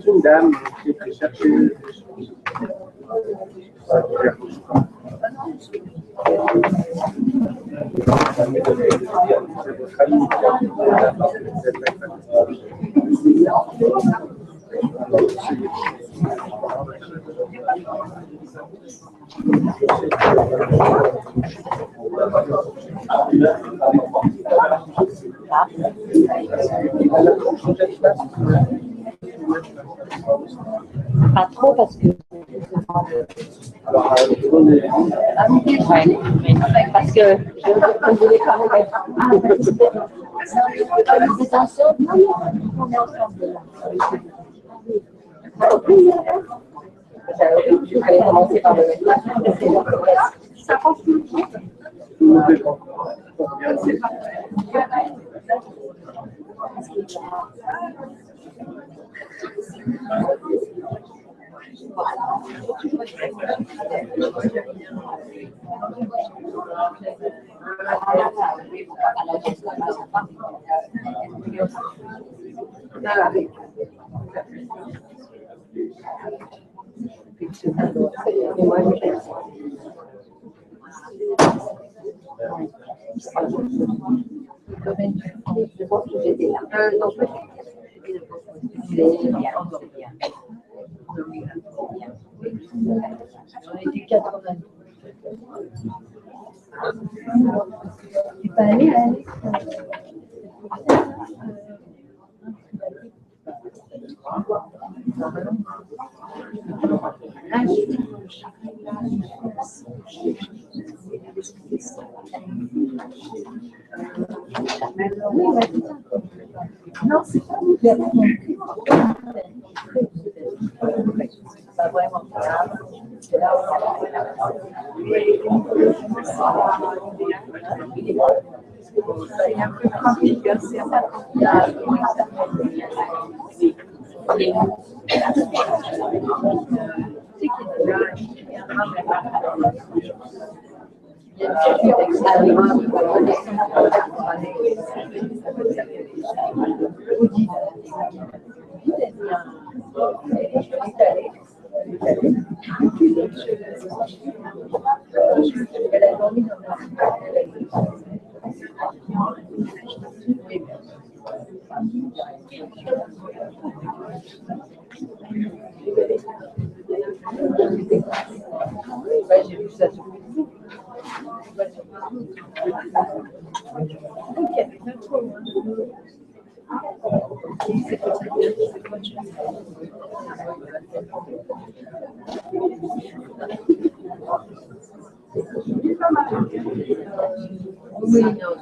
Une dame qui était chercher. Pas trop parce que. Alors, Ouais, parce que je voulais quand même être. Attention, on est ensemble là. Je vais commencer par le mettre. Ça prend tout le temps. Je pense que j'étais là. Non, c'est bien. On était 80. Tu peux aller, Alex? Non, c'est pas vous. Pas vraiment. C'est là où c'est un peu compliqué. C'est un peu j'ai vu ça sur Facebook. Oui, non,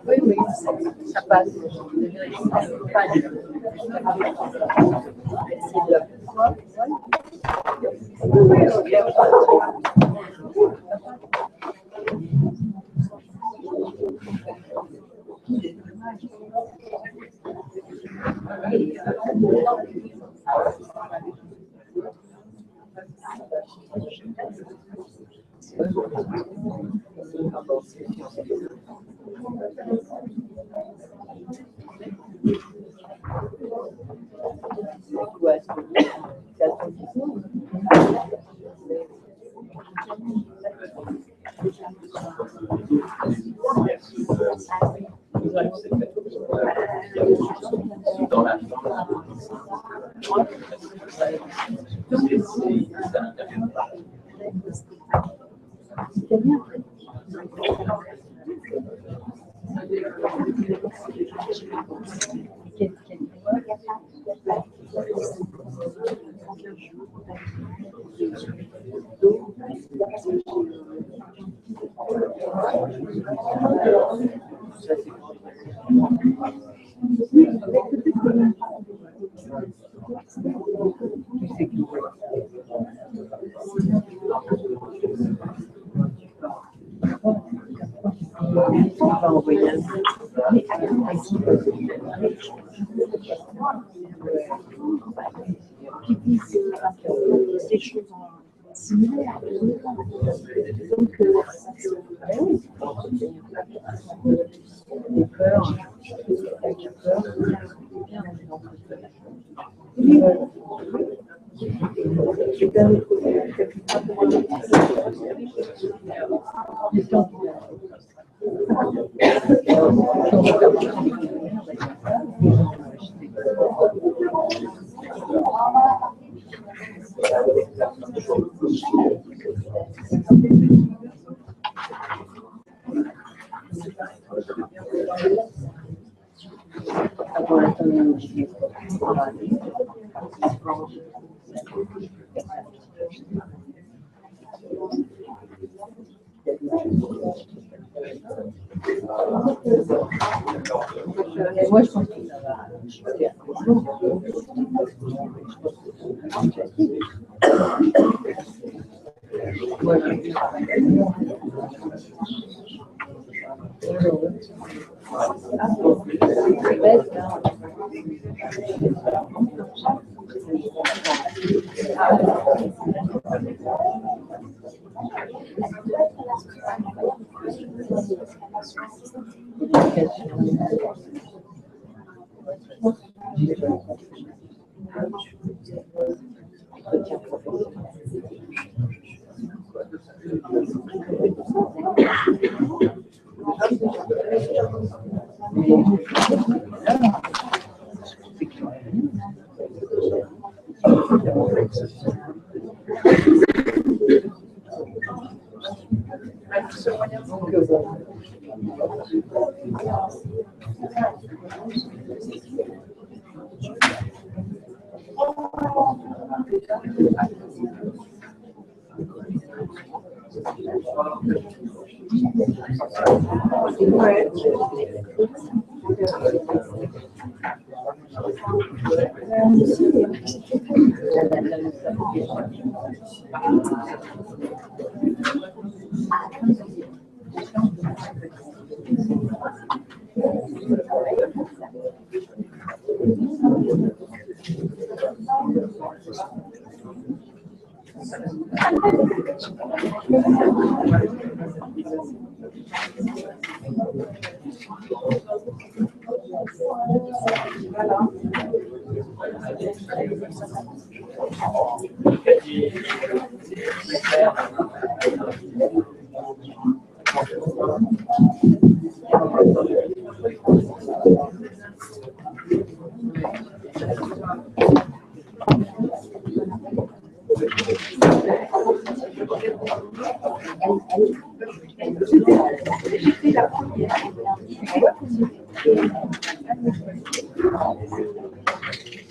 Oui, oui, ça passe. Des choses similaires. Donc, des peurs, Et moi, je pense que ça va.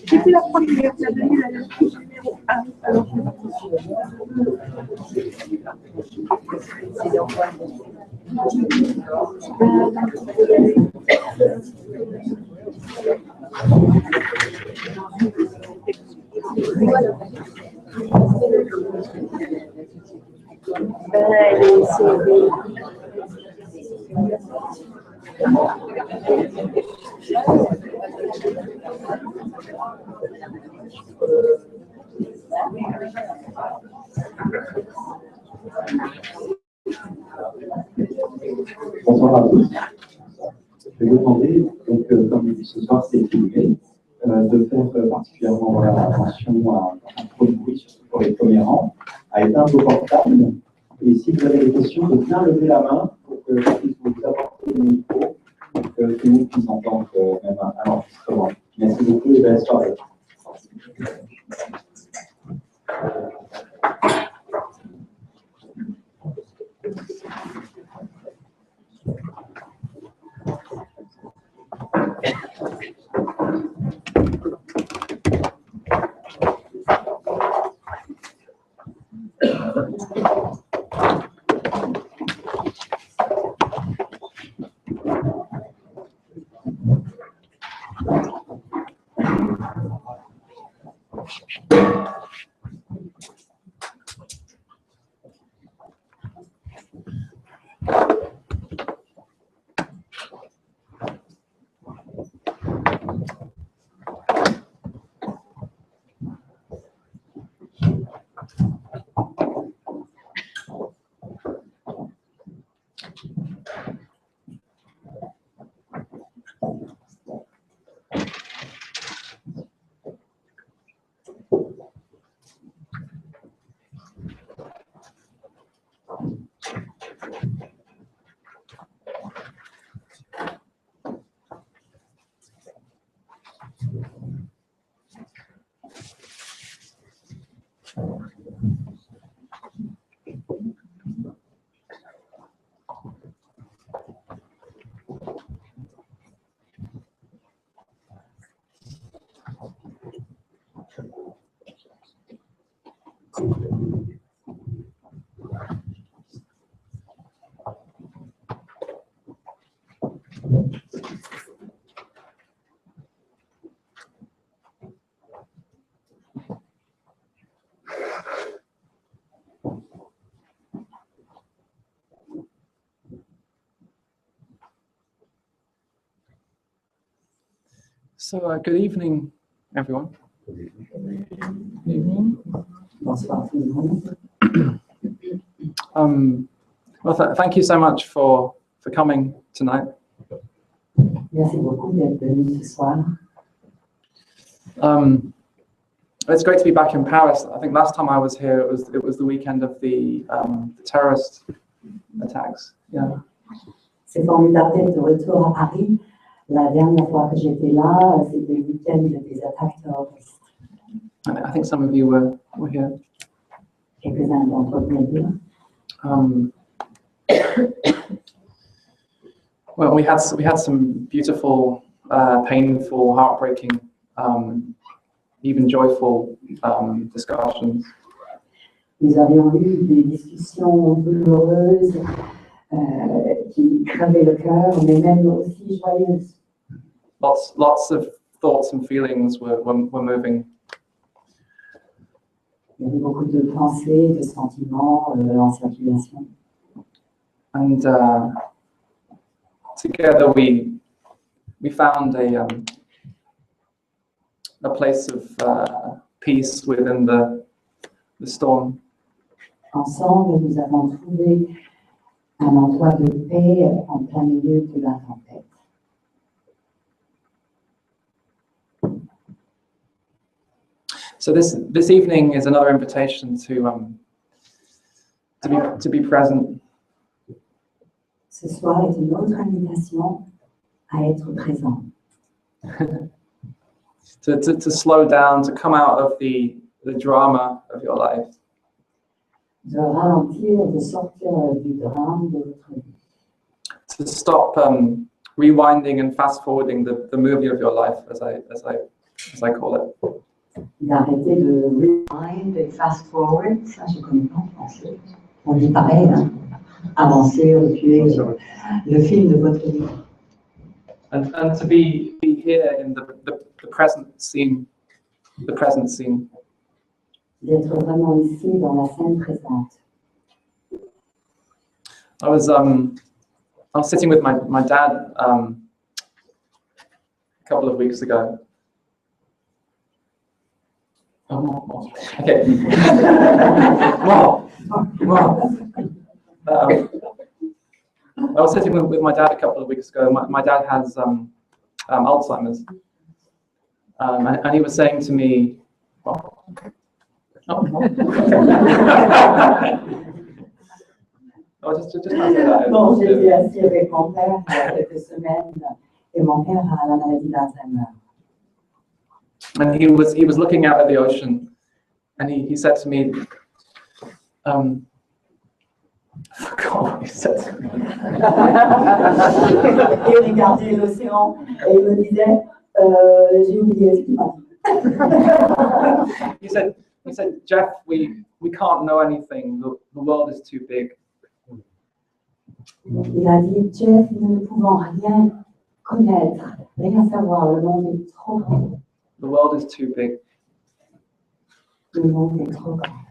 C'était la première, la deuxième, la numéro 1. Alors, Bonsoir à tous. Je vais vous demander, donc, comme ce soir c'est filmé, de faire particulièrement attention à trop de bruit, surtout pour les premiers rangs, à éteindre vos portables. Et si vous avez des questions, de bien lever la main pour que je puisse vous apporter le micro, pour que tout le monde puisse entendre même un enregistrement. Merci beaucoup et belle soirée. So, good evening, everyone. Good evening. Bonsoir tout le monde. Well, thank you so much for coming tonight. Merci beaucoup d'être venu ce soir. It's great to be back in Paris. I think last time I was here, it was the weekend of the terrorist attacks. Yeah. C'est formidable d'être de retour à Paris. La dernière fois que j'étais là, c'était le week-end des attaques terroristes. I think some of you were here. Quelques-uns d'entre vous étaient là. Well, we had some beautiful, painful, heartbreaking, even joyful discussions. Nous avions eu des discussions douloureuses qui cravaient le cœur, mais même aussi joyeuses. Lots of thoughts and feelings were moving. Il y avait beaucoup de pensées, de sentiments en circulation. And together we found a place of peace within the storm. Ensemble, nous avons trouvé un endroit de paix en plein milieu de la tempête. So this evening is another invitation to be present. Ce soir est une autre invitation à être présent, to slow down, to come out of the drama of your life. de ralentir, de sortir du drame de votre vie, To stop rewinding and fast forwarding the movie of your life, as I call it. d'arrêter de rewind et fast forward, ça je connais pas en français. On dit pareil, hein? Avancer, reculer, le film de votre vie. And to be here in the present scene, D'être vraiment ici dans la scène présente. I was sitting with my dad a couple of weeks ago. Okay. Wow. I was sitting with my dad a couple of weeks ago. My dad has Alzheimer's, and he was saying to me, Bon, j'étais assis avec mon père il y a quelques semaines et mon père a la maladie d'Alzheimer. And he was looking out at the ocean, and he said to me, I forgot what he said to me. Il regardait l'océan et il me disait, j'ai oublié ce qu'il m'a dit. He said, Jeff, we can't know anything. The world is too big. Il a dit, Jeff, nous ne pouvons rien connaître, rien savoir, le monde est trop grand. The world is too big. Le monde est trop grand.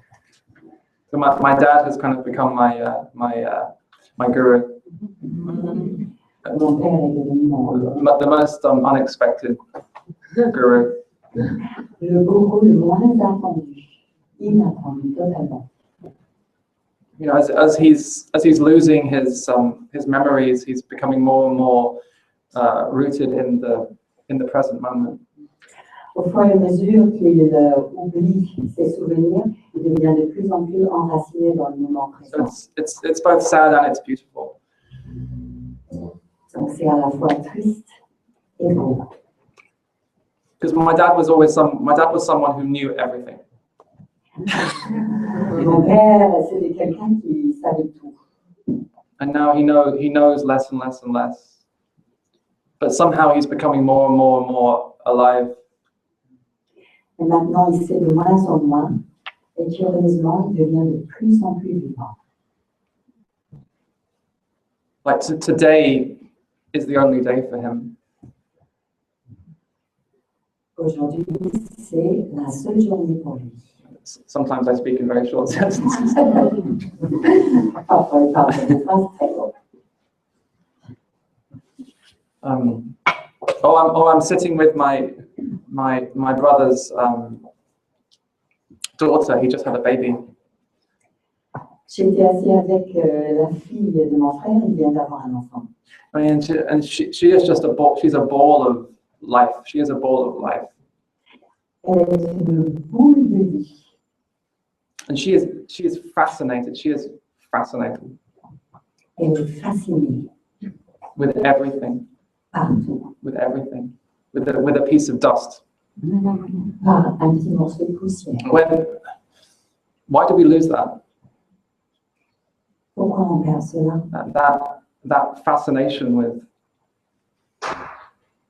So my dad has kind of become my guru. Mon père est devenu The most unexpected guru. le gourou le moins attendu, inattendu totalement. You know, as he's losing his memories, he's becoming more and more rooted in the present moment. Au fur et à mesure qu'il oublie ses souvenirs, il devient de plus en plus enraciné dans le moment présent. So it's both sad and it's beautiful. Donc c'est à la fois triste et beau. Because my dad was someone who knew everything. Mon père, c'était quelqu'un qui savait tout. And now he knows less and less and less. But somehow he's becoming more and more and more alive. Et maintenant, il sait de moins en moins. Et curieusement, il devient de plus en plus vivant. Like today is the only day for him. Aujourd'hui, c'est la seule journée pour lui. Sometimes I speak in very short sentences. Parfois, il parle de phrases très longues. I'm sitting with my brother's daughter. He just had a baby. J'étais assis avec la fille de mon frère, il vient d'avoir un enfant. I mean, she is just a ball. She's a ball of life. She is a ball of life. Elle est une boule de vie. And she is fascinated. She is fascinated Elle est fascinée with everything, partout. with everything, with a piece of dust. Par un petit morceau de poussière. Why do we lose that? Pourquoi on perd cela? That fascination with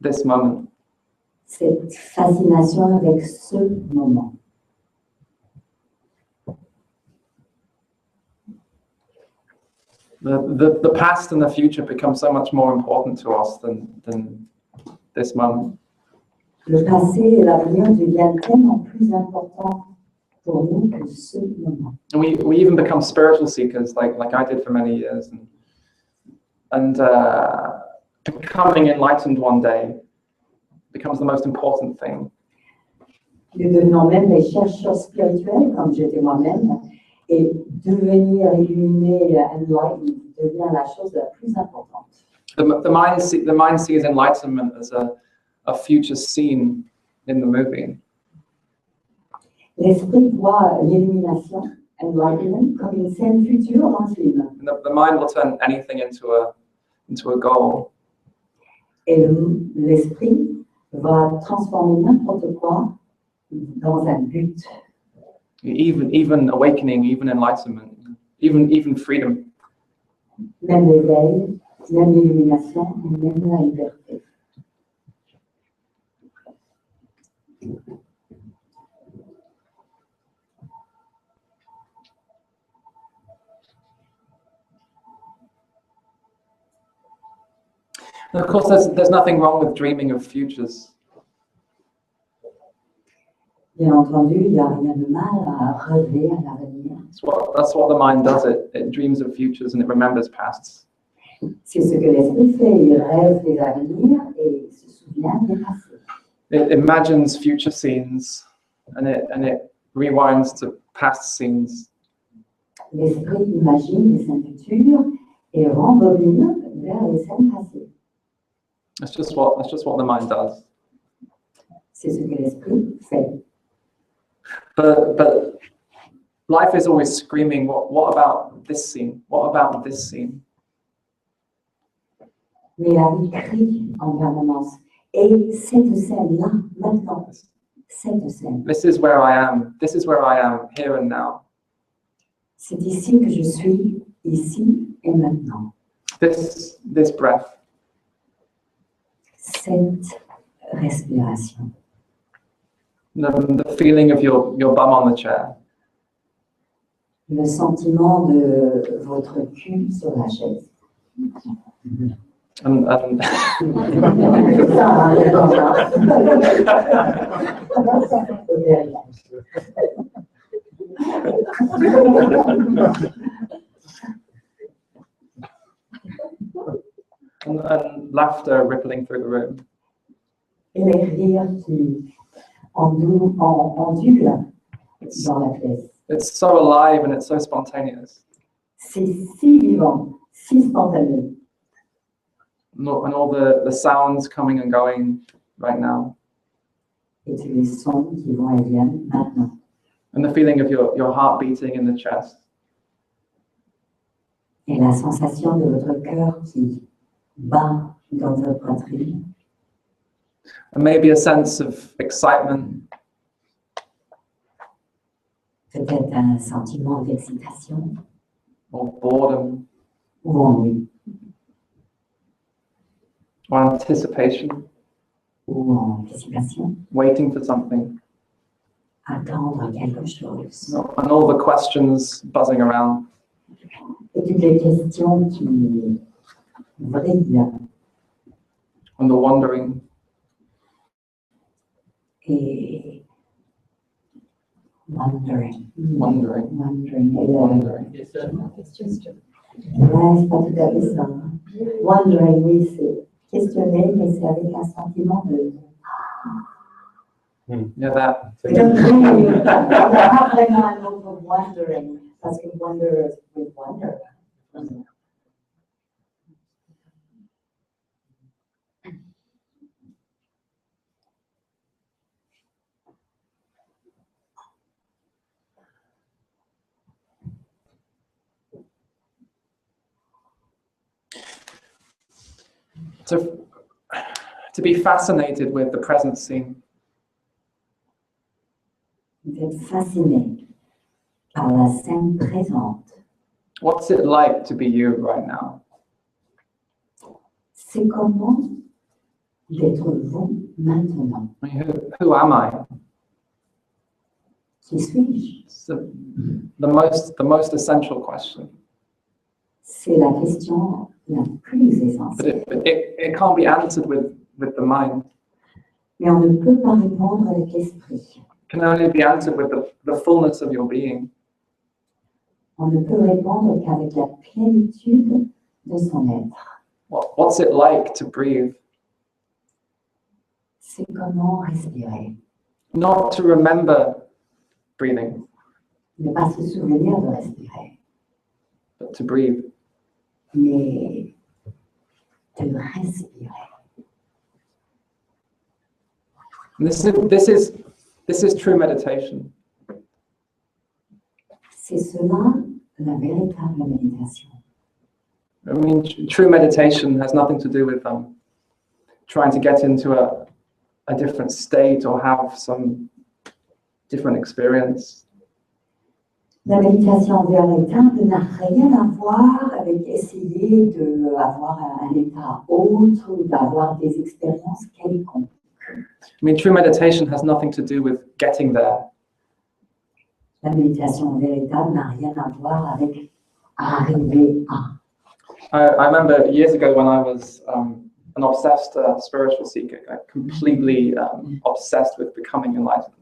this moment. Cette fascination avec ce moment. The past and the future become so much more important to us than this moment. Le passé et l'avenir deviennent tellement plus importants pour nous que ce moment. And we even become spiritual seekers, like I did for many years, and becoming enlightened one day becomes the most important thing. Nous devenons même des chercheurs spirituels, comme j'étais moi-même, et devenir illuminé, enlightened, devient la chose la plus importante. The mind sees enlightenment as a future scene in the movie. L'esprit voit l'illumination, enlightenment, comme une scène future dans le film. And the mind will turn anything into a goal. Et l'esprit va transformer n'importe quoi dans un but. Even awakening, even enlightenment, even freedom. Même l'éveil, même l'illumination, même la liberté. And of course, there's nothing wrong with dreaming of futures. Bien entendu, il n'y a rien de mal à rêver à l'avenir. That's what the mind does. It dreams of futures and it remembers pasts. C'est ce que l'esprit fait. Il rêve des avenirs et se souvient des passés. It imagines future scenes and it rewinds to past scenes. L'esprit imagine les scènes futures et rembobine vers les scènes passées. That's just what the mind does. C'est ce que l'esprit fait. But life is always screaming, what about this scene? What about this scene? Mais la vie crie en permanence. Et cette scène-là, maintenant, cette scène, This is where I am. This is where I am, here and now. c'est ici que je suis, ici et maintenant. This breath. Cette respiration. The feeling of your bum on the chair. Le sentiment de votre cul sur la chaise. And C'est ça, hein, d'accord, hein. and laughter rippling through the room. Et les rires qui ondulent dans la pièce. It's so alive and it's so spontaneous. C'est si vivant, si spontané. And all the sounds coming and going right now. Et tous les sons qui vont et viennent maintenant. And the feeling of your heart beating in the chest. Et la sensation de votre cœur qui bat dans votre poitrine. And maybe a sense of excitement. Peut-être un sentiment d'excitation Or boredom. ou ennui Or anticipation. ou anticipation. Waiting for something. Attendre quelque chose. And all the questions buzzing around. Et toutes les questions qui vrillent And the wondering. et wondering. Wondering. Et Wondering. ouais, c'est pas tout à fait ça. Wondering, oui, c'est questionner, mais c'est avec un sentiment de... Yeah, that. Il n'y a pas vraiment un mot pour wondering, parce que wonder with wonder. To be fascinated with the present scene. Vous êtes fasciné par la scène présente. What's it like to be you right now? C'est comment d'être vous maintenant. I mean, who am I? Qui suis-je? It's the most essential question. C'est la question la plus But essentielle. it can't be answered with the mind. Mais on ne peut pas répondre avec l'esprit. It can only be answered with the fullness of your being. On ne peut répondre qu'avec la plénitude de son être. What's it like to breathe? C'est comment respirer. Not to remember breathing, Ne pas se souvenir de respirer, but to breathe. mais de respirer. And this is true meditation. C'est cela la véritable méditation. I mean, true meditation has nothing to do with trying to get into a different state or have some different experience. La méditation véritable n'a rien à voir avec essayer d'avoir un état autre ou d'avoir des expériences quelconques. I mean, true meditation has nothing to do with getting there. La méditation véritable n'a rien à voir avec arriver à. I remember years ago when I was an obsessed spiritual seeker, completely obsessed with becoming enlightened.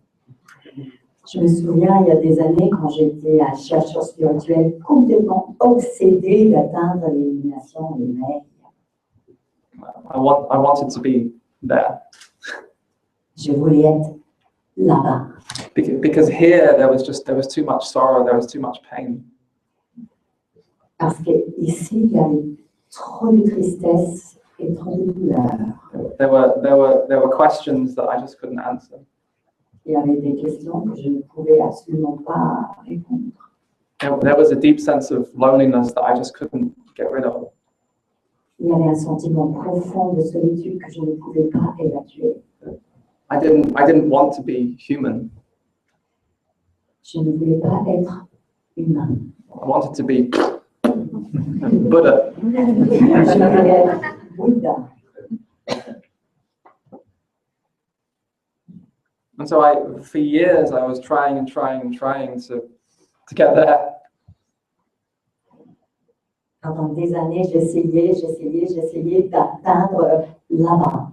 Je me souviens, il y a des années, quand j'étais un chercheur spirituel complètement obsédé d'atteindre l'illumination de l'éveil. I wanted to be there. Je voulais être là-bas. Because here there was too much sorrow, there was too much pain. Parce qu'ici, il y avait trop de tristesse et trop de douleur. There were questions that I just couldn't answer. Il y avait des questions que je ne pouvais absolument pas répondre. There was a deep sense of loneliness that I just couldn't get rid of. Il y avait un sentiment profond de solitude que je ne pouvais pas évacuer. I didn't want to be human. Je ne voulais pas être humain. I wanted to be Buddha. Je voulais être Bouddha. And so for years I was trying to get there. Pendant des années, j'essayais d'atteindre là-bas.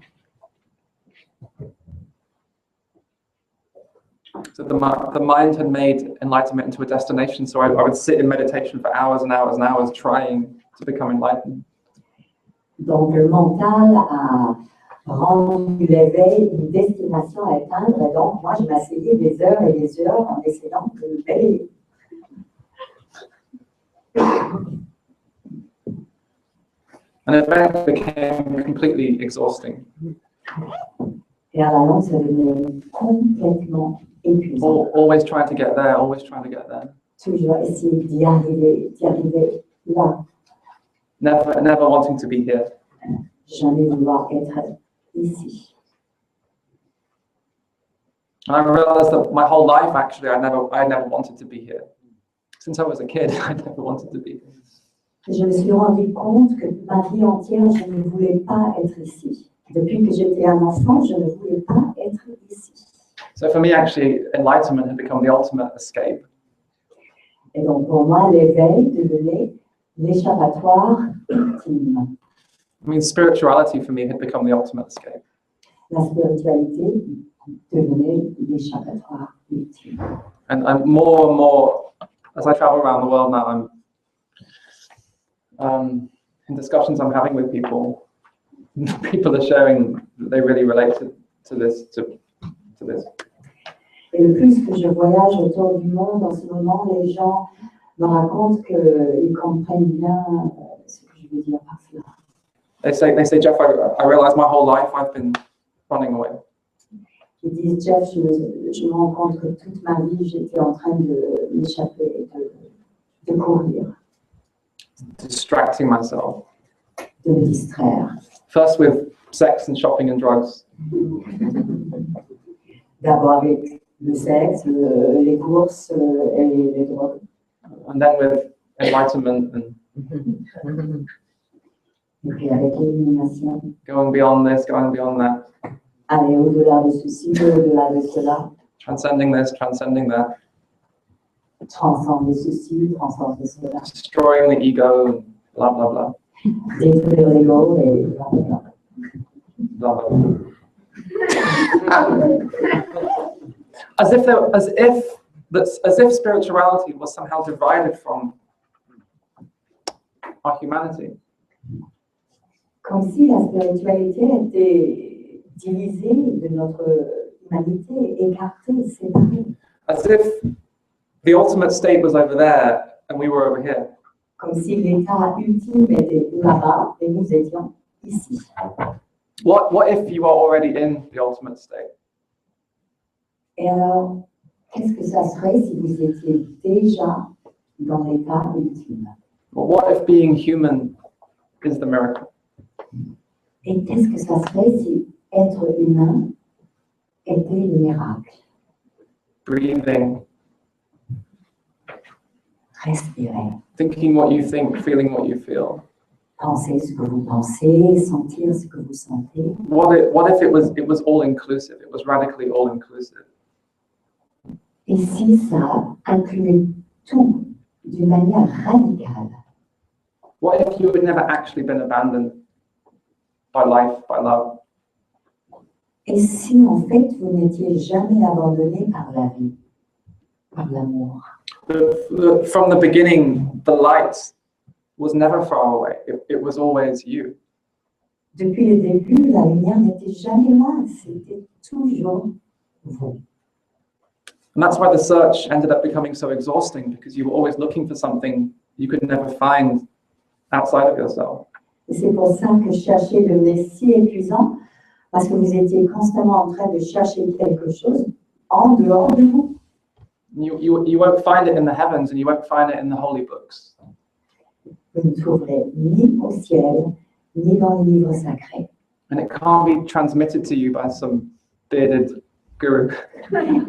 So the mind had made enlightenment into a destination, so I would sit in meditation for hours and hours and hours trying to become enlightened. Donc le mental a rendu l'éveil une destination à atteindre, et donc moi je m'asseyais des heures et des heures en essayant de l'éveiller. And it became completely exhausting. Et à la longue, ça devenait complètement épuisant. Always trying to get there, always trying to get there. Toujours essayer d'y arriver là. Never wanting to be here. Jamais vouloir être ici. And I realized that my whole life, actually, I never wanted to be here. Since I was a kid, I never wanted to be here. Et je me suis rendu compte que ma vie entière, je ne voulais pas être ici. Depuis que j'étais un enfant, je ne voulais pas être ici. So for me, actually, enlightenment had become the ultimate escape. Et donc pour moi, l'éveil devenait l'échappatoire ultime. I mean, spirituality for me had become the ultimate escape. La spiritualité devenait l'échappatoire ultime. And more and more, as I travel around the world now, I'm in discussions I'm having with people. people are sharing that they really relate to this. Et le plus que je voyage autour du monde en ce moment, les gens me racontent qu'ils comprennent bien ce que je veux dire par cela. They say, Jeff, I realized my whole life I've been running away. Ils disent, Jeff, je me rends compte que toute ma vie, j'étais en train de m'échapper, de courir, Distracting myself. de me distraire. First with sex and shopping and drugs. D'abord avec le sexe, les courses et les drogues. And then with enlightenment and Et puis avec l'élimination, going beyond this, going beyond that. aller au-delà de ceci, au-delà de cela, Transcending this, transcending that. transcender ceci, transcender cela, Destroying the ego and blah, blah, blah. détruire l'ego et blablabla. Blah, blah, blah. As if spirituality was somehow divided from our humanity. Comme si la spiritualité était divisée de notre humanité, écartée, séparée. As if the ultimate state was over there and we were over here. Comme si l'état ultime était là-bas et nous étions ici. What if you are already in the ultimate state? Et alors, qu'est-ce que ça serait si vous étiez déjà dans l'état ultime? Well, what if being human is the miracle? Et qu'est-ce que ça serait si être humain était le miracle? Breathing, Respirer, thinking what you think, feeling what you feel. penser ce que vous pensez, sentir ce que vous sentez. What if it was all inclusive? It was radically all inclusive. Et si ça incluait tout d'une manière radicale? What if you had never actually been abandoned by life, by love? Et si en fait vous n'étiez jamais abandonné par la vie, par l'amour? From the beginning, the light was never far away. It was always you. Depuis le début, la lumière n'était jamais loin, c'était toujours vous. And that's why the search ended up becoming so exhausting, because you were always looking for something you could never find outside of yourself. Et c'est pour ça que chercher devenait si épuisant, parce que vous étiez constamment en train de chercher quelque chose en dehors de vous. You won't find it in the heavens and you won't find it in the holy books. Vous ne trouverez ni au ciel, ni dans les livres sacrés. And it can't be transmitted to you by some bearded guru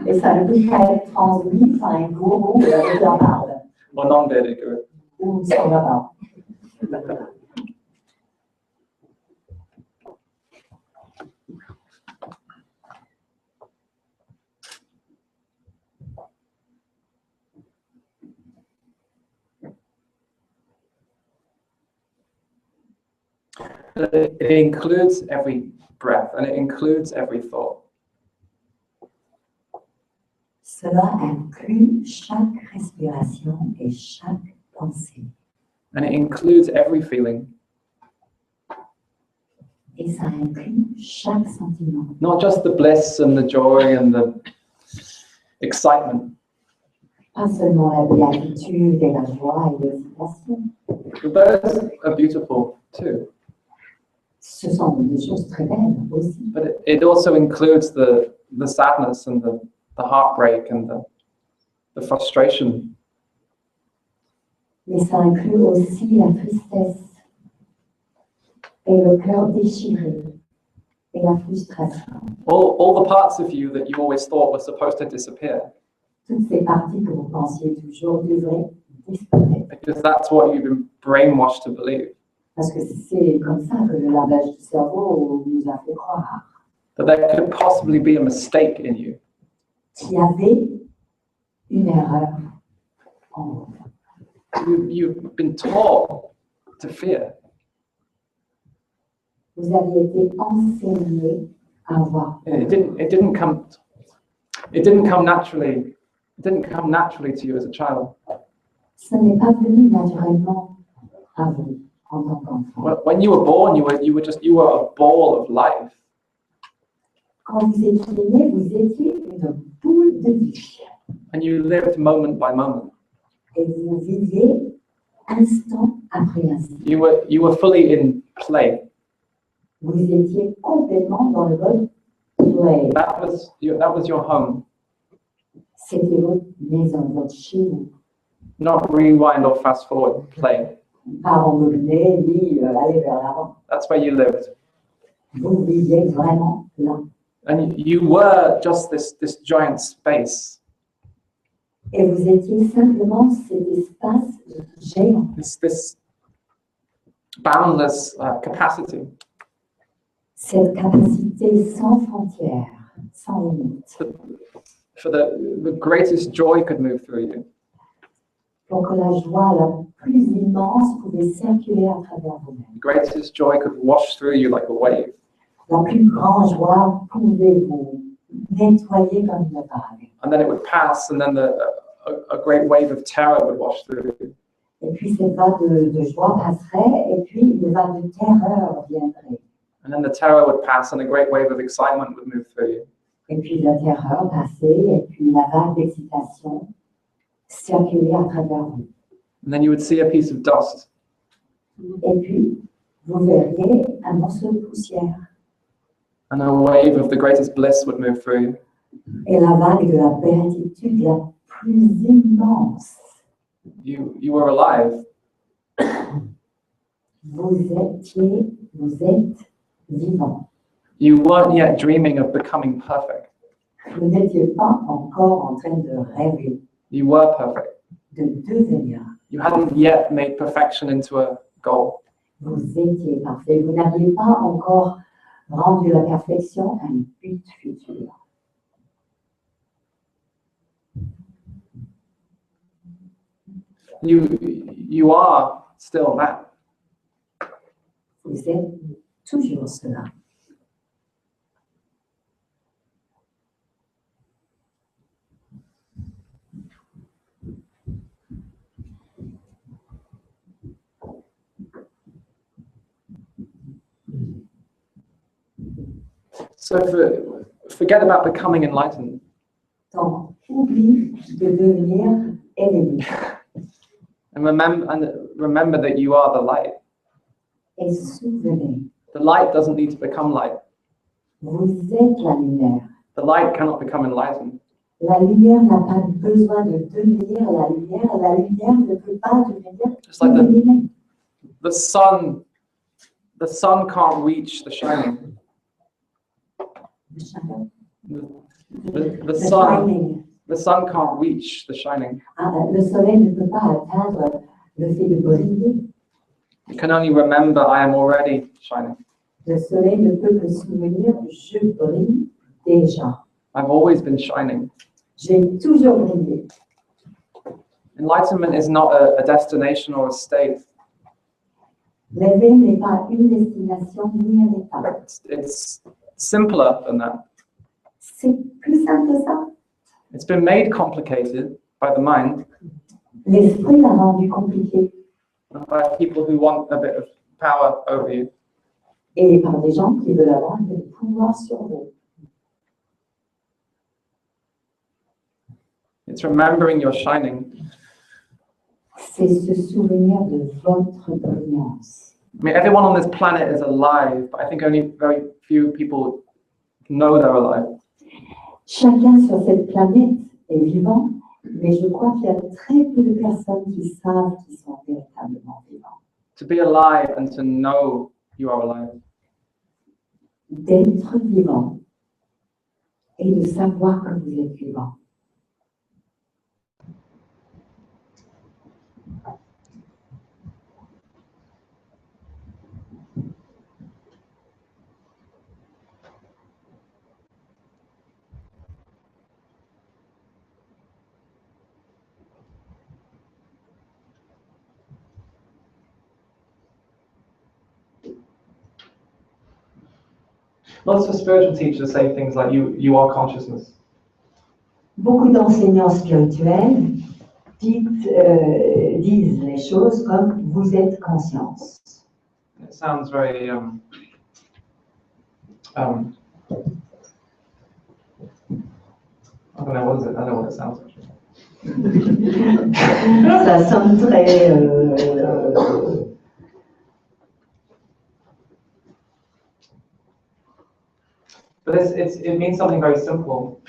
Et ça ne peut pas être transmis par un gourou avec la barbe or non-bearded guru. ou sans la barbe. It includes every breath and it includes every thought. Cela inclut chaque respiration et chaque pensée. And it includes every feeling, Et ça inclut chaque sentiment. not just the bliss and the joy and the excitement. Pas seulement la béatitude et la joie et l'excitation. Those are beautiful too. Ce sont des choses très belles aussi. But it also includes the sadness and the heartbreak and the frustration. Mais ça inclut aussi la tristesse et le cœur déchiré et la frustration. All the parts of you that you always thought were supposed to disappear, Toutes ces parties que vous pensiez toujours devraient disparaître. because that's what you've been brainwashed to believe. Parce que c'est comme ça que le lavage du cerveau nous a fait croire That there could possibly be a mistake in you. qu'il y avait une erreur en vous. You've been taught to fear. Vous avez été enseigné à avoir peur. It didn't come naturally. It didn't come naturally to you as a child. Ce n'est pas venu naturellement à vous en tant qu'enfant. When you were born, you were a ball of life. Quand vous étiez né, vous étiez une boule de vie. And you lived moment by moment. Et vous viviez instant après instant. You were fully in play. Vous étiez complètement dans le mode play. That was your home. C'était votre maison, votre chez vous. Not rewind or fast forward, play. Pas rembobiner, ni aller vers l'avant. That's where you lived. Vous viviez vraiment là. And you were just this giant space. Et vous étiez simplement cet espace géant. This boundless capacity. Cette capacité sans frontières, sans limite. For the greatest joy could move through you. Pour que la joie la plus immense pouvait circuler à travers vous-même. The greatest joy could wash through you like a wave. La plus grande joie pouvait vous nettoyer comme une vague. And then it would pass, and then a great wave of terror would wash through you. Et puis cette vague de joie passerait, et puis une vague de terreur viendrait. And then the terror would pass, and a great wave of excitement would move through you. Et puis la terreur passait, et puis la vague d'excitation circulait à travers vous. And then you would see a piece of dust. Et puis, vous verriez un morceau de poussière. And a wave of the greatest bliss would move through you. Et la vague de la béatitude la plus immense. You were alive. Vous êtes vivant. You weren't yet dreaming of becoming perfect. Vous n'étiez pas encore en train de rêver, You were perfect. de devenir. You hadn't yet made perfection into a goal. Vous étiez parfait. Vous n'aviez pas encore rendu la perfection un but futur. You are still that. Vous êtes toujours cela. So forget about becoming enlightened. Donc, oublie de devenir éveillé. And remember that you are the light. Et souvenez, The light doesn't need to become light. vous êtes la lumière. The light cannot become enlightened. La lumière n'a pas besoin de devenir la lumière. La lumière ne peut pas devenir Just like illuminée. the sun can't reach the shining. The sun can't reach the shining. Le soleil ne peut pas atteindre le fait de briller. It can only remember I am already shining. Le soleil ne peut que se souvenir, je brille déjà. I've always been shining. J'ai toujours brillé. Enlightenment is not a destination or a state. L'éveil n'est pas une destination ni un état. It's simpler than that. C'est plus simple que ça. It's been made complicated by the mind, L'esprit l'a rendu compliqué. by people who want a bit of power over you. Et par des gens qui veulent avoir un peu de pouvoir sur vous. It's remembering your shining. C'est se souvenir de votre brillance. I mean, everyone on this planet is alive, but I think only very few people know they're alive. Chacun sur cette planète est vivant, mais je crois qu'il y a très peu de personnes qui savent qu'ils sont véritablement vivants. To be alive and to know you are alive. D'être vivant et de savoir que vous êtes vivant. Lots of spiritual teachers say things like you are consciousness. Beaucoup d'enseignants spirituels disent les choses comme vous êtes conscience. It sounds very I don't know, what is it? I don't know what it sounds like. Ça sonne très... But it means something very simple.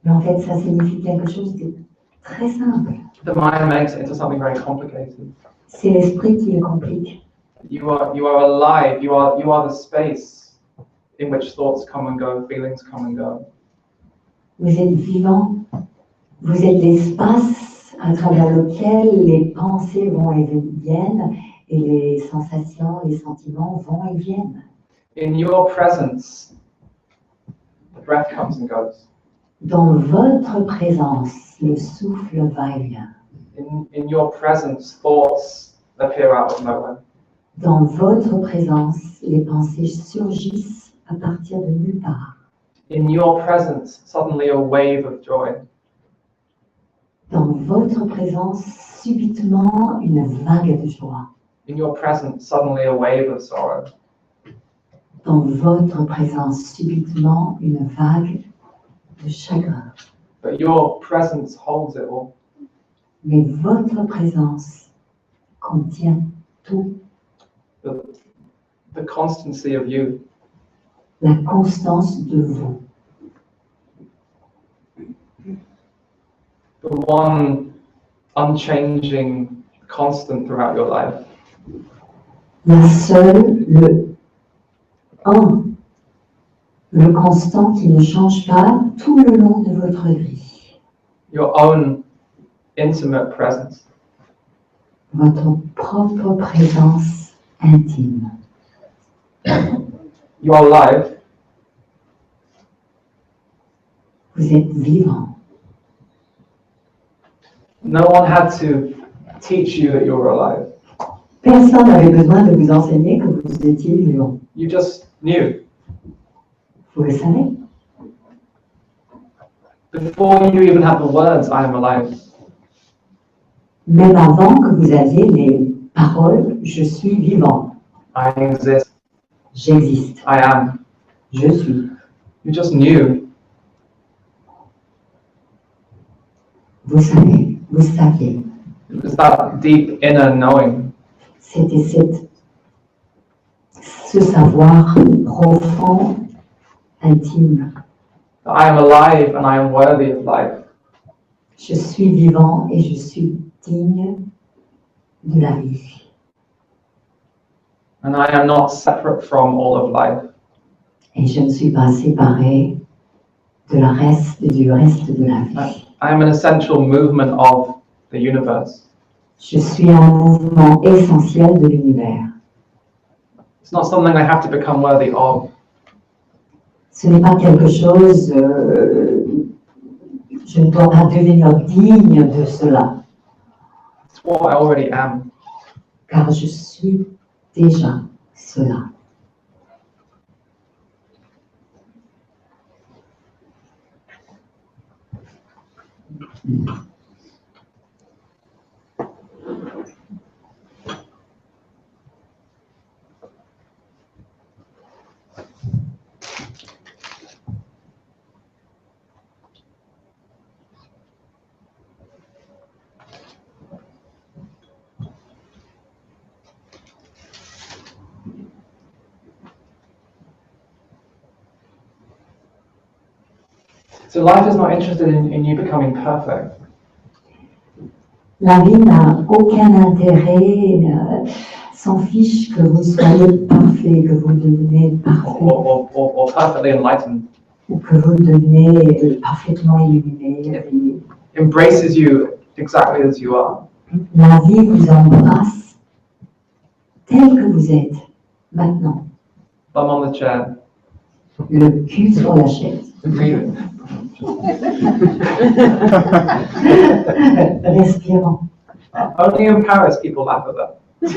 Mais en fait, ça signifie quelque chose de très simple. The mind makes it into something very complicated. C'est l'esprit qui le complique. You are alive. You are the space in which thoughts come and go, feelings come and go. Vous êtes vivant. Vous êtes l'espace à travers lequel les pensées vont et viennent et les sensations, les sentiments vont et viennent. In your presence, the breath comes and goes. Dans votre présence, le souffle va et vient. In your presence, thoughts appear out of nowhere. Dans votre présence, les pensées surgissent à partir de nulle part. In your presence, suddenly a wave of joy. Dans votre présence, subitement, une vague de joie. In your presence, suddenly a wave of sorrow. Dans votre présence, subitement, une vague de chagrin. But your presence holds it all. Mais votre présence contient tout. The constancy of you. La constance de vous. The one unchanging constant throughout your life. La seule, le constant qui ne change pas tout le long de votre vie. Your own intimate presence. Votre propre présence intime. You are alive. Vous êtes vivant. No one had to teach you that you were alive. Personne n'avait besoin de vous enseigner que vous étiez vivant. You just knew. Vous le savez. Before you even had the words, I am alive. Même avant que vous aviez les paroles, je suis vivant. I exist. J'existe. I am. Je suis. You just knew. Vous savez. Vous saviez. It was that deep inner knowing. C'était ce savoir profond, intime. I am alive and I am worthy of life. Je suis vivant et je suis digne de la vie. And I am not separate from all of life. Et je ne suis pas séparé du reste de la vie. I am an essential movement of the universe. Je suis un mouvement essentiel de l'univers. It's not something I have to become worthy of. Ce n'est pas quelque chose, je ne dois pas devenir digne de cela, It's what I already am. car je suis déjà cela. So life is not interested in you becoming perfect. La vie n'a aucun intérêt, s'en fiche que vous soyez parfait, que vous deveniez parfait, Or perfectly enlightened. ou que vous deveniez parfaitement illuminé. It embraces you exactly as you are. La vie vous embrasse tel que vous êtes maintenant, Thumb on the chair. le cul sur la chaise, Breathing. respirant. Only in Paris people laugh at that. Les gens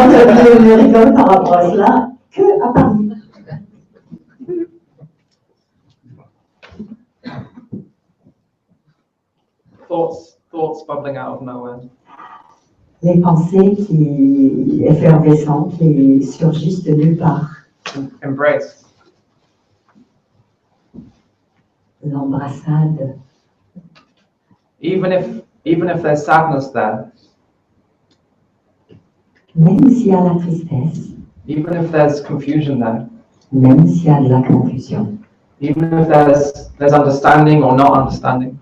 ne rigolent par rapport à cela que à Paris. Thoughts bubbling out of nowhere. Les pensées qui effervescentes, qui surgissent de nulle part. Embrace. L'embrassade. Even if there's sadness there, Même s'il y a la tristesse, even if there's confusion there, même s'il y a de la confusion, even if there's understanding or not understanding,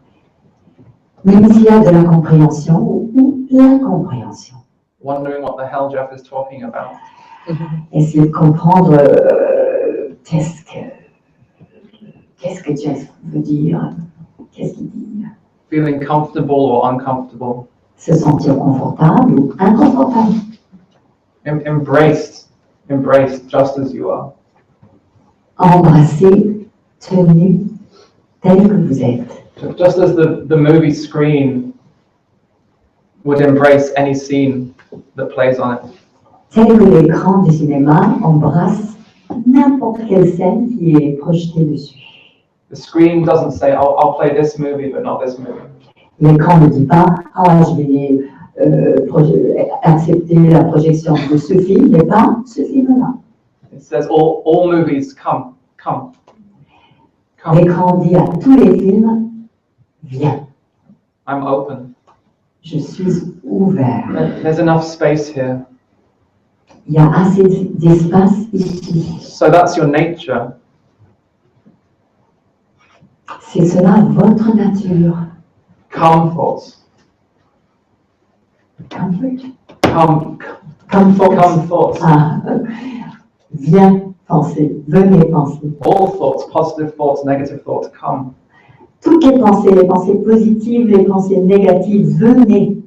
même s'il y a de la compréhension ou l'incompréhension. wondering what the hell Jeff is talking about. Essayer de comprendre qu'est-ce que Jeff veut dire, qu'est-ce qu'il dit. Feeling comfortable or uncomfortable. Se sentir confortable ou inconfortable. Embraced just as you are. Embrassé, tenu, tel que vous êtes. Just as the movie screen would embrace any scene that plays on it. Tel que l'écran du cinéma embrasse n'importe quelle scène qui est projetée dessus. The screen doesn't say, I'll play this movie, but not this movie. L'écran ne dit pas, ah, je vais accepter la projection de ce film, mais pas ce film-là. It says, all movies, come. L'écran dit à tous les films, viens, I'm open. je suis ouvert. There's enough space here. Il y a assez d'espace ici. So that's your nature. C'est cela votre nature. Come thoughts. Comfort. Come thoughts. Ah, viens penser, venez penser. All thoughts, positive thoughts, negative thoughts, come. Toutes les pensées positives, les pensées négatives, venez.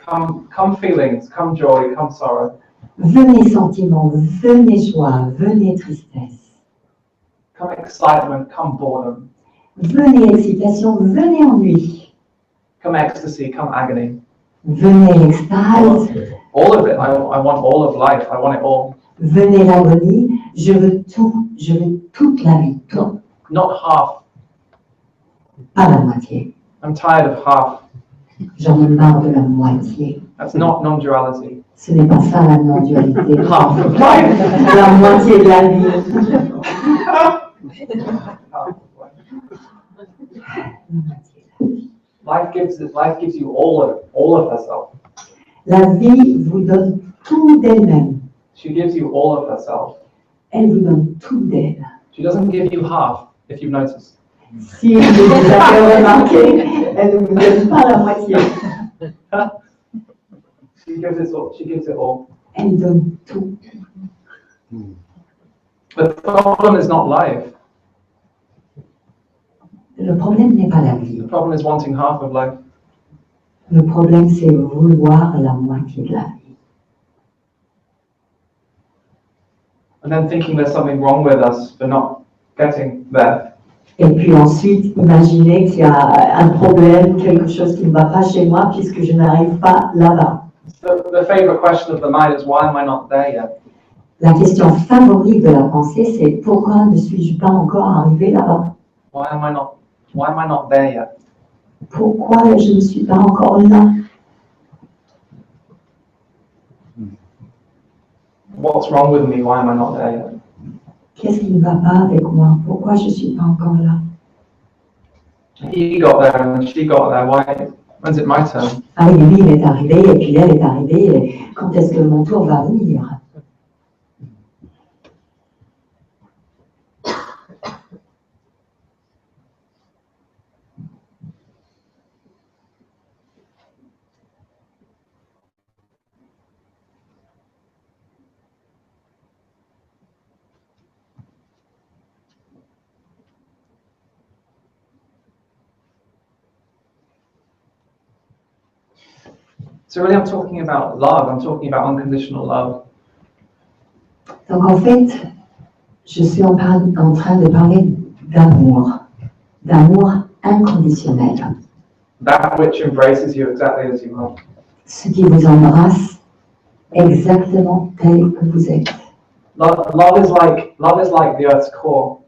Come feelings, come joy, come sorrow. Venez sentiments, venez joie, venez tristesse. Come excitement, come boredom. Venez excitation, venez ennui. Come ecstasy, come agony. Venez l'extase, All of it. I want all of life. I want it all. venez l'agonie. Je veux tout, je veux toute la vie, tout, Not half. pas la moitié. I'm tired of half. J'en ai marre de la moitié. That's not non-duality. Ce n'est pas ça la non-dualité. Half of life. La moitié de la vie. Life gives you all of herself. La vie vous donne tout d'elle-même. She gives you all of herself. Elle vous donne tout d'elle. She doesn't give you half, if you've noticed. Si vous avez remarqué, elle ne vous donne pas la moitié. She gives it all. She gives it all. Elle donne tout. The problem is not life. Le problème n'est pas la vie. The problem is wanting half of life. Le problème, c'est vouloir la moitié de la vie. And then thinking there's something wrong with us for not getting there. Et puis ensuite, imaginez qu'il y a un problème, quelque chose qui ne va pas chez moi puisque je n'arrive pas là-bas. The favorite question of the mind is, why am I not there yet? La question favorite de la pensée, c'est pourquoi ne suis-je pas encore arrivé là-bas? Why am I not there yet? Pourquoi je ne suis pas encore là? What's wrong with me? Why am I not there yet? Qu'est-ce qui ne va pas avec moi? Pourquoi je ne suis pas encore là? He got there and she got there. When's it my turn? Ah oui, lui, il est arrivé, et puis elle est arrivée, et quand est-ce que mon tour va venir? So really I'm talking about love. I'm talking about unconditional love. Donc en fait, je suis en train de parler d'amour, d'amour inconditionnel. That which embraces you exactly as you are. Ce qui vous embrasse exactement tel que vous êtes. Love is like the earth's core.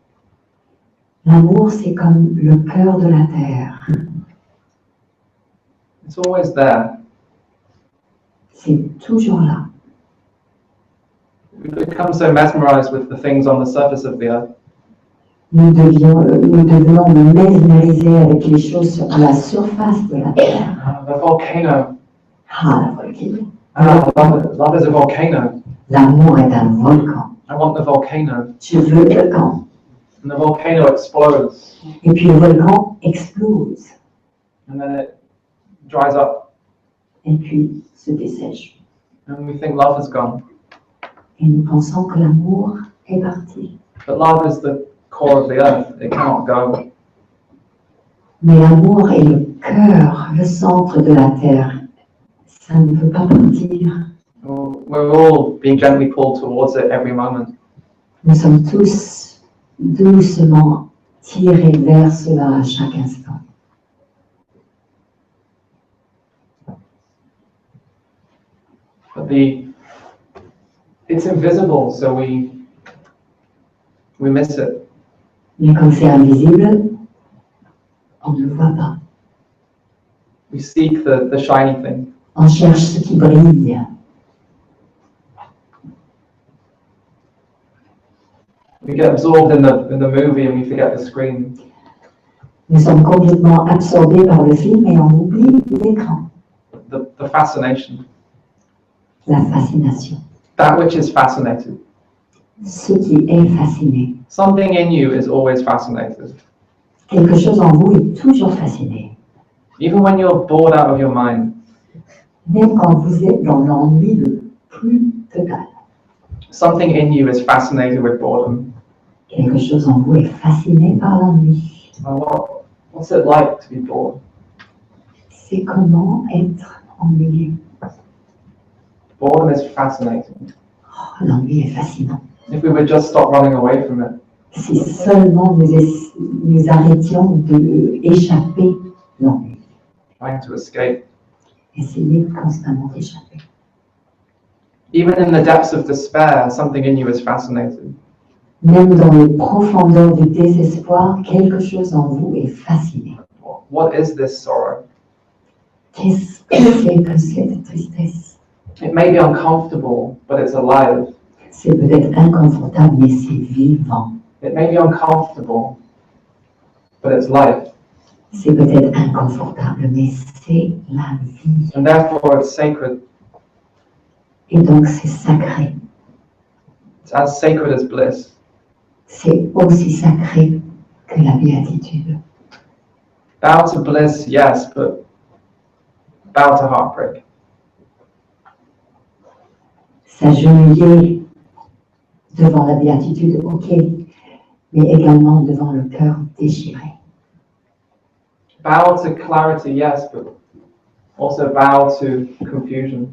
L'amour, c'est comme le cœur de la terre. It's always there. c'est toujours là. We become so mesmerized with the things on the surface of the earth. Nous devenons mesmérisés avec les choses sur la surface de la Terre. The volcano. Ah, la volcano. Love is a volcano. L'amour est un volcan. I want the volcano. Je veux le volcan. And the volcano explodes. Et puis le volcan explose. And then it dries up. Et puis se dessèche. And we think love is gone. Et nous pensons que l'amour est parti. But love is the core of the earth. It cannot go. Mais l'amour est le cœur, le centre de la Terre. Ça ne peut pas partir. We're all being gently pulled towards it every moment. Nous sommes tous doucement tirés vers cela à chaque instant. But it's invisible, so we miss it. Mais comme c'est invisible, on ne le voit pas. We seek the shiny thing. On cherche ce qui brille. We get absorbed in the movie and we forget the screen. Nous sommes complètement absorbés par le film et on oublie l'écran. The fascination. La fascination. That which is fascinated. Ce qui est fasciné. Something in you is always fascinated. Quelque chose en vous est toujours fasciné. Even when you're bored out of your mind. Même quand vous êtes dans l'ennui le plus total. Something in you is fascinated with boredom. Quelque chose en vous est fasciné par l'ennui. What's it like to be bored? C'est comment être ennuyé. Boredom is fascinating. Oh, l'ennui est fascinant. If we would just stop running away from it. Si seulement nous arrêtions d'échapper l'ennui. Trying to escape. Essayer constamment d'échapper. Even in the depths of despair, something in you is fascinated. Même dans les profondeurs du désespoir, quelque chose en vous est fasciné. What is this sorrow? Qu'est-ce que c'est que cette tristesse? It may be uncomfortable, but it's alive. C'est peut-être inconfortable, mais c'est vivant. It may be uncomfortable, but it's life. C'est peut-être inconfortable, mais c'est la vie. And therefore it's sacred. Et donc c'est sacré. It's as sacred as bliss. C'est aussi sacré que la béatitude. Bow to bliss, yes, but bow to heartbreak. S'agenouiller devant la béatitude, ok, mais également devant le cœur déchiré. Bow to clarity, yes, but also bow to confusion.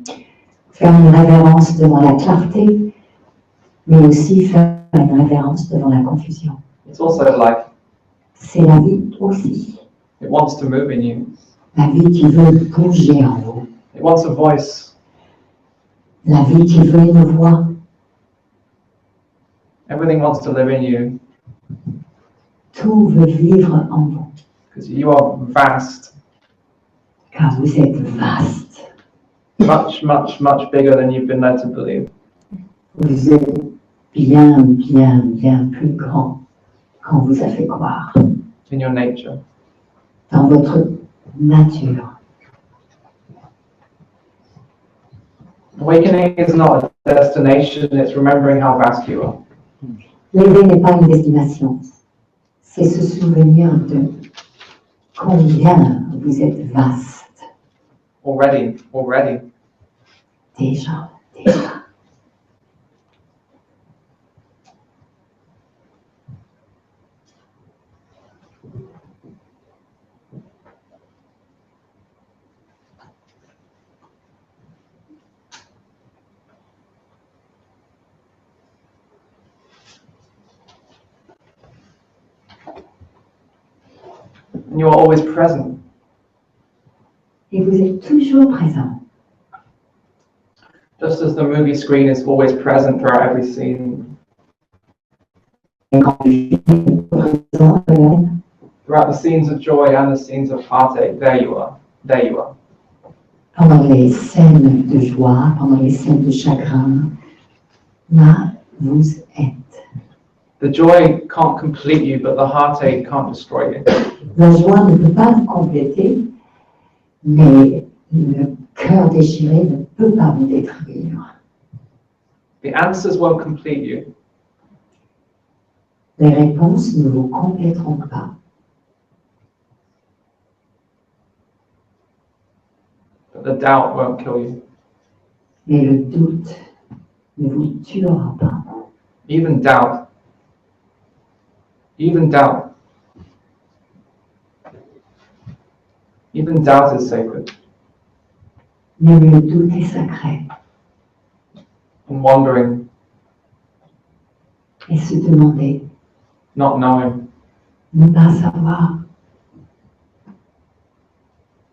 Faire une révérence devant la clarté, mais aussi faire une révérence devant la confusion. It's also life. C'est la vie aussi. It wants to move in you. La vie qui veut bouger en vous. It wants a voice. La vie qui veut une voix. Everything wants to live in you Tout veut vivre en vous. because you are vast, Car vous êtes vaste. much, much, much bigger than you've been led to believe. Vous êtes bien, bien, bien plus grand qu'on vous a fait croire. In your nature. Dans votre nature. Awakening is not a destination, it's remembering how vast you are. L'éveil n'est pas une destination. C'est se souvenir de combien vous êtes vaste. Already. Déjà. And you are always present. Et vous êtes toujours présent. Just as the movie screen is always present throughout every scene. Throughout the scenes of joy and the scenes of heartache, there you are. pendant les scènes de joie, pendant les scènes de chagrin, là, vous êtes. The joy can't complete you, but the heartache can't destroy you. La joie ne peut pas vous compléter, mais le cœur déchiré ne peut pas vous détruire. The answers won't complete you, Les réponses ne vous compléteront pas, but the doubt won't kill you. mais le doute ne vous tuera pas. Even doubt. Even doubt. Even doubt is sacred. Même le doute est sacré. And wondering, Et se demander, not knowing. ne pas savoir.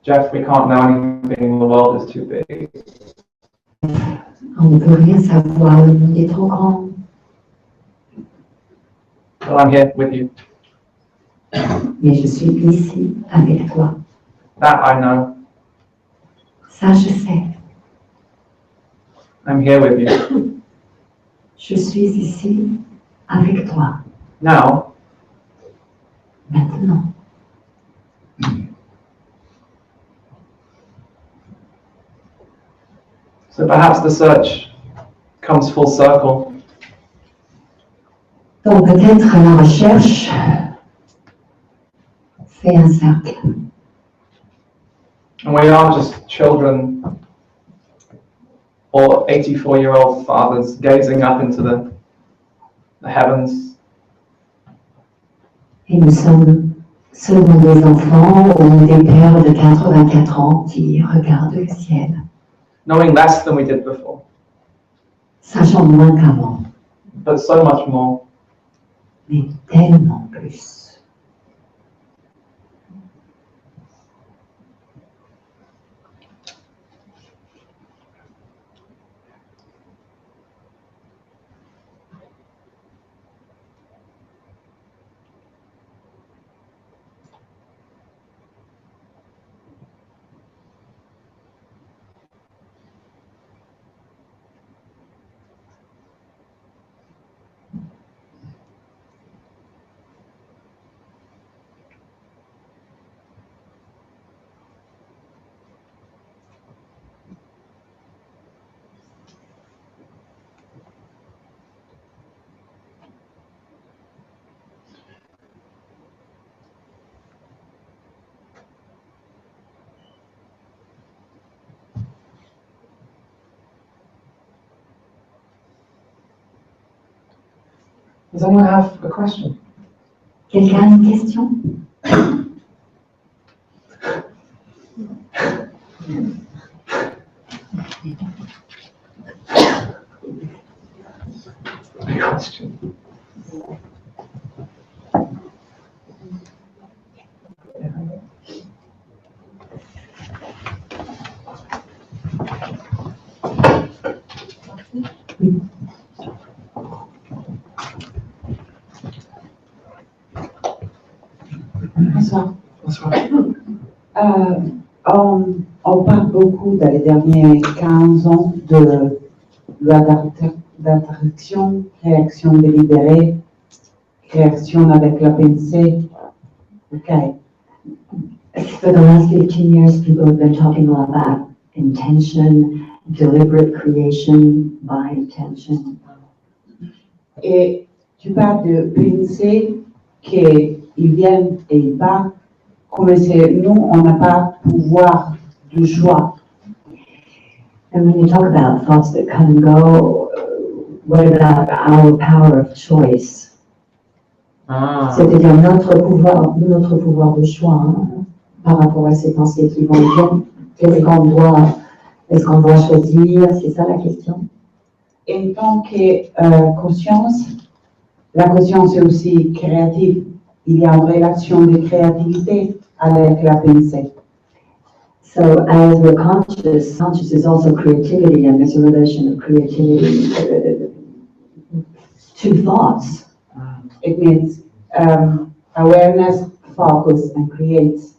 Jeff, we can't know anything. The world is too big. On ne peut rien savoir, le monde est trop grand. Well, I'm here with you. Mais je suis ici avec toi. That I know. Ça, je sais. I'm here with you. Je suis ici avec toi. Now, Maintenant. so perhaps the search comes full circle. Donc peut-être la recherche fait un cercle. And we aren't just children or 84-year-old fathers gazing up into the heavens. Et nous sommes seulement des enfants ou des pères de 84 ans qui regardent le ciel, Knowing less than we did before, sachant moins qu'avant, but so much more. mais tellement plus. Does anyone have a question? Quelqu'un a une question? A question. Bonsoir. Bonsoir. On parle beaucoup dans les derniers 15 ans de loi d'attraction, création délibérée, création avec la pensée. Okay. For the last 15 years, people have been talking a lot about intention, deliberate creation by intention. Et tu parles de pensée qu'ils viennent et ils partent, comme c'est nous, on n'a pas pouvoir de choix. And when you talk about thoughts that come and go, what about our power of choice? Ah. C'est-à-dire notre pouvoir de choix hein, par rapport à ces pensées qui vont et viennent. Est-ce qu'on doit choisir? C'est ça la question. En tant que conscience, la conscience est aussi créative. Il y a une relation de créativité avec la pensée. So as we're conscious is also creativity, and there's a relation of creativity to thoughts. It means awareness, focus, and creates.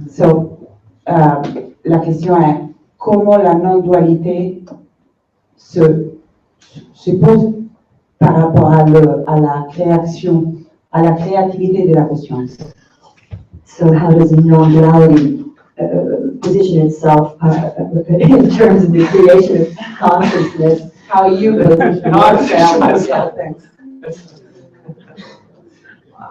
So, la question est comment la non-dualité se pose par rapport à la création, à la créativité de la conscience. So how does non-duality position itself in terms of the creation of consciousness? How you position yourself.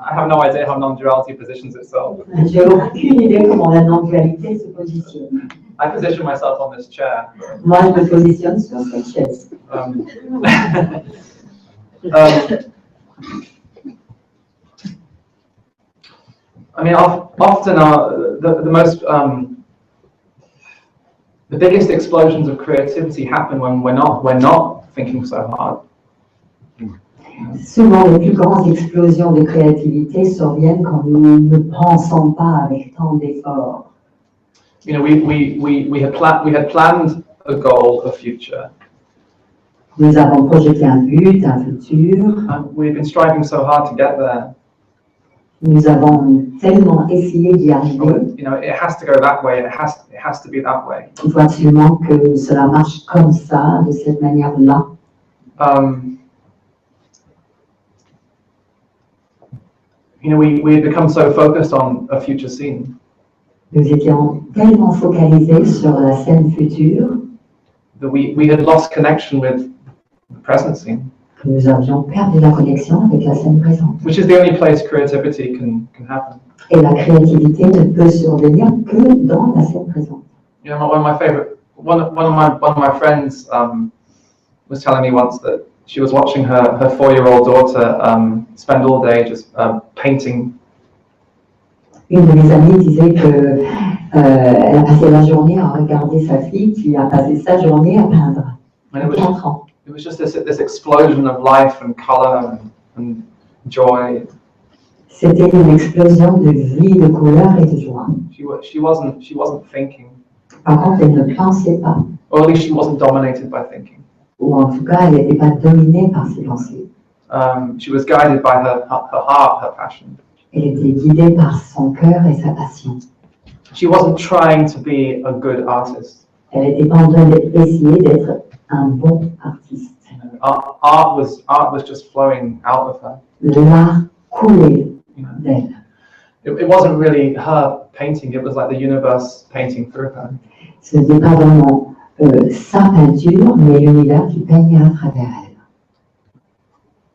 I have no idea how non-duality positions itself. J'ai aucune idée comment la non-dualité se positionne. I position myself on this chair. Moi, je me positionne sur cette chaise. I mean, often the biggest explosions of creativity happen when we're not thinking so hard. Souvent, les plus grandes explosions de créativité surviennent quand nous ne pensons pas avec tant d'efforts. You know, we had planned a goal, a future. Nous avons projeté un but, un futur. We've been striving so hard to get there. Nous avons tellement essayé d'y arriver. You know, it has to go that way. It has to be that way. Il faut absolument que cela marche comme ça, de cette manière-là. You know, we had become so focused on a future scene. Nous étions tellement focalisés sur la scène future That we had lost connection with the present scene. que nous avions perdu la connexion avec la scène présente. Which is the only place creativity can happen. Et la créativité ne peut survenir que dans la scène présente. You know, one of my friends was telling me once that she was watching her 4-year-old daughter spend all day just painting. Une de mes amies disait que elle a passé la journée à regarder sa fille qui a passé sa journée à peindre. And it 4 ans. was just this explosion of life and color and joy. C'était une explosion de vie, de couleur et de joie. She wasn't thinking, Par contre, elle ne pensait pas, or at least she wasn't dominated by thinking. ou en tout cas, elle n'était pas dominée par ses pensées. She was guided by her heart, her passion. Elle était guidée par son cœur et sa passion. She wasn't trying to be a good artist. Elle n'était pas en train d'essayer d'être un bon artiste. Art was just flowing out of her. L'art coulait d'elle. It wasn't really her painting, it was like the universe painting through her. Ce n'était pas vraiment sa peinture, mais l'univers qui peignait à travers elle.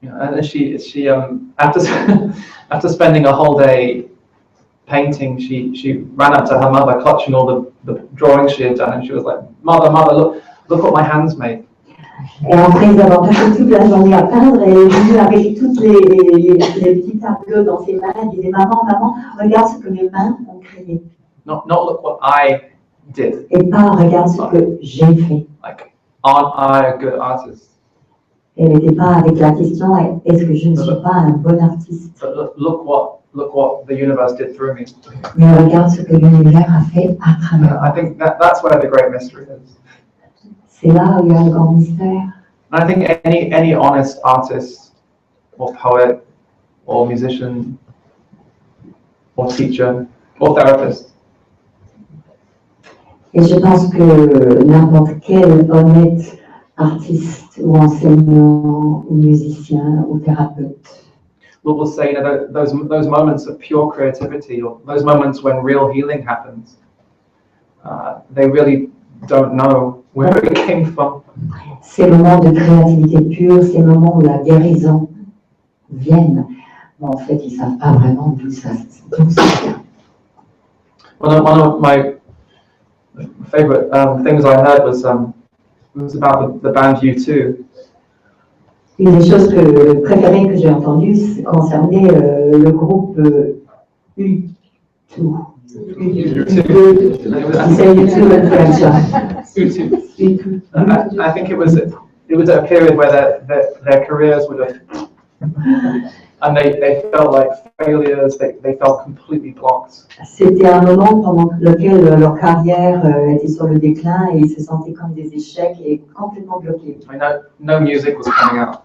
You know, and she after spending a whole day painting, she ran up to her mother, clutching all the drawings she had done, and she was like, "Mother, look what my hands made." Et après avoir passé toute la journée à peindre, elle est venue avec toutes les petits tableaux dans ses mains. Elle disait, maman, regarde ce que mes mains ont créé. Not look what I did. Et pas regarde ce que j'ai fait. Like, aren't I a good artist? Elle n'était pas avec la question, est-ce que je ne suis pas un bon artiste? But look what the universe did through me. Mais regarde ce que l'univers a fait à travers. I think that's where the great mystery is. C'est là où il y a le grand mystère. And I think any honest artist, or poet, or musician, or teacher, or therapist, Et je pense que n'importe quel honnête artiste ou enseignant ou musicien ou thérapeute will say, you know, those moments of pure creativity, or those moments when real healing happens, they really don't know where it came from. ces moments de créativité pure, ces moments où la guérison viennent, mais en fait, ils ne savent pas vraiment d'où ça vient. One of my favorite things I heard was about the band U2. Une des choses préférées que j'ai entendues concernait le groupe U2. Say U2 in French. U2. I think it was a period where their careers would have, and they felt like failures. They felt completely blocked. C'était un moment pendant lequel leur carrière était sur le déclin et ils se sentaient comme des échecs et complètement bloqués. I mean, no music was coming out.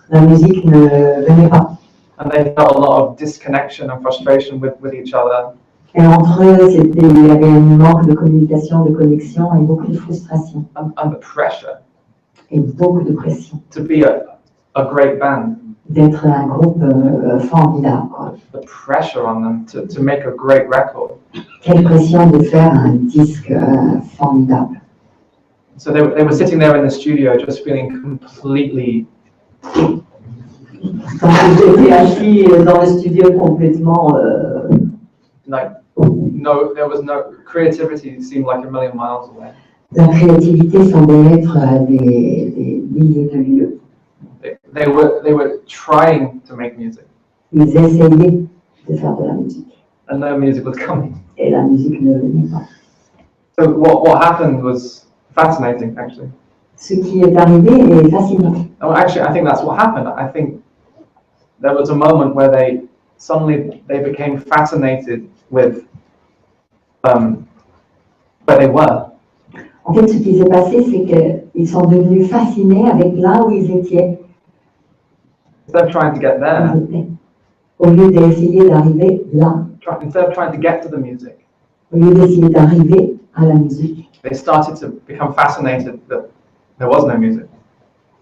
La musique ne venait pas. And they felt a lot of disconnection and frustration with each other. Et entre eux, il y avait un manque de communication, de connexion et beaucoup de frustration and the pressure et beaucoup de pression to be a great band. d'être un groupe formidable, quoi. The pressure on them to make a great record. Quelle pression de faire un disque formidable. So they were sitting there in the studio just feeling completely Donc ils étaient assis dans le studio complètement like no, there was no creativity seemed like a million miles away. la créativité semblait être à des milliers de lieues. They were trying to make music, Ils essayaient de faire de la musique and no music was coming. et la musique ne venait pas. So what happened was fascinating, actually. Ce qui est arrivé est fascinant. Oh, actually, I think that's what happened. I think there was a moment where they became fascinated with where they were. En fait, ce qui s'est passé, c'est qu'ils sont devenus fascinés avec là où ils étaient. Instead of trying to get there, Au lieu d'essayer d'arriver là, instead of trying to get to the music, au lieu d'essayer d'arriver à la musique, they started to become fascinated that there was no music.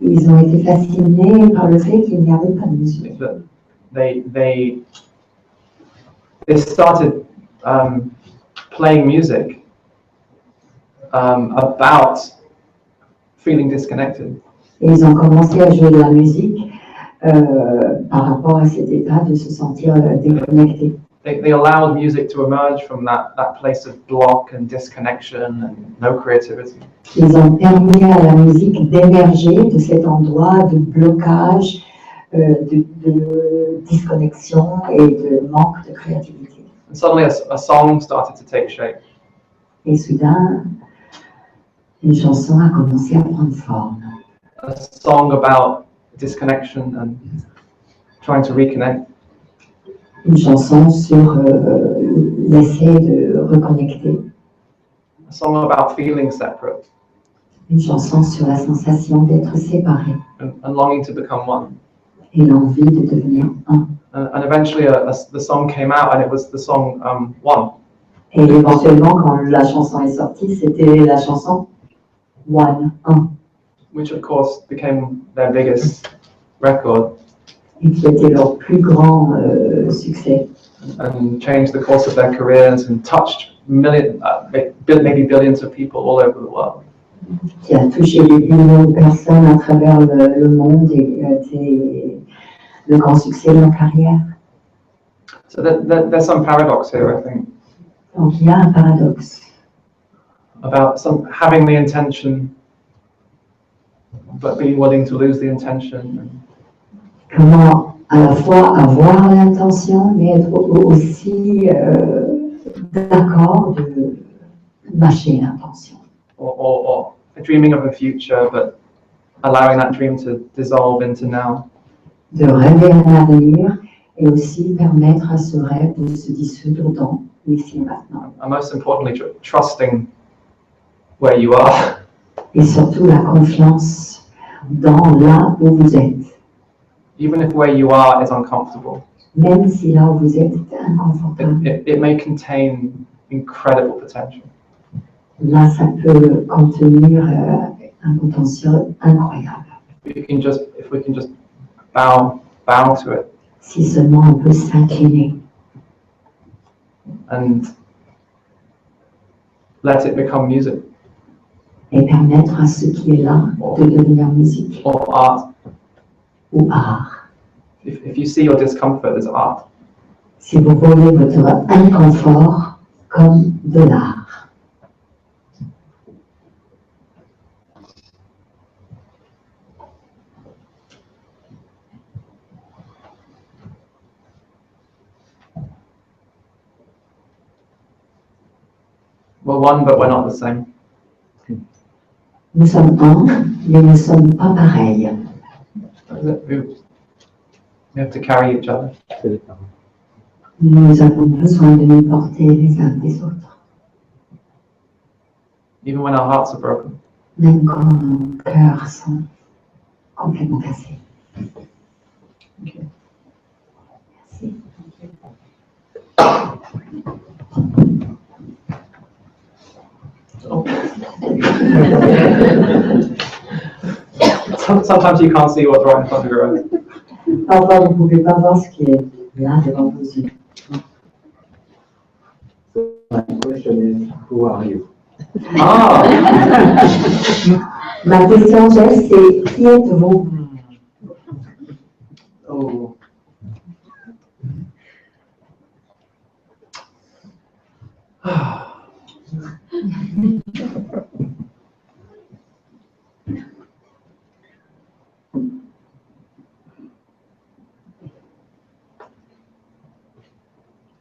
ils ont été fascinés par le fait qu'il n'y avait pas de musique. That they started playing music about feeling disconnected. Et ils ont commencé à jouer de la musique par rapport à cet état de se sentir déconnecté. They allowed music to emerge from that place of block and disconnection and no creativity. Ils ont permis à la musique d'émerger de cet endroit de blocage, de disconnexion et de manque de créativité. And suddenly a song started to take shape. Et soudain, une chanson a commencé à prendre forme. A song about disconnection and trying to reconnect. Une chanson sur l'essai de reconnecter. A song about feeling separate Une chanson sur la sensation d'être séparé and longing to become one. et l'envie de devenir un. And eventually the song came out, and it was the song One. Et éventuellement, quand la chanson est sortie, c'était la chanson One, un, Which of course became their biggest record et qui était leur plus grand succès and changed the course of their careers and touched maybe billions of people all over the world. qui a touché des millions de personnes à travers le monde et été le grand succès de leur carrière. So there's some paradox here, I think, Donc il y a un paradoxe about having the intention but being willing to lose the intention. comment à la fois avoir l'intention, mais être aussi d'accord de lâcher l'intention. Or dreaming of a future, but allowing that dream to dissolve into now. De rêver un avenir et aussi permettre à ce rêve de se dissoudre dans l'ici et maintenant. And most importantly, trusting where you are. Et surtout la confiance dans là où vous êtes. Even if where you are is uncomfortable, Même si là où vous êtes est inconfortable, it may contain incredible potential. là ça peut contenir un potentiel incroyable. If we can just bow to it Si seulement on peut s'incliner and let it become music et permettre à ce qui est là de devenir musique or art. ou art. If you see your discomfort as art, Si vous voyez votre inconfort comme de l'art. we're one but we're not the same. Nous sommes un, mais nous ne sommes pas pareils. We have to carry each other. Nous avons besoin de nous porter les uns des autres. Even when our hearts are broken. Même quand nos cœurs sont complètement cassés. Okay. Merci. sometimes you can't see what's right in front of your eyes. Parfois, vous ne pouvez pas voir ce qui est là devant vos yeux. My question is, who are you? Ah, Ma question, Jeff, c'est qui êtes-vous? oh.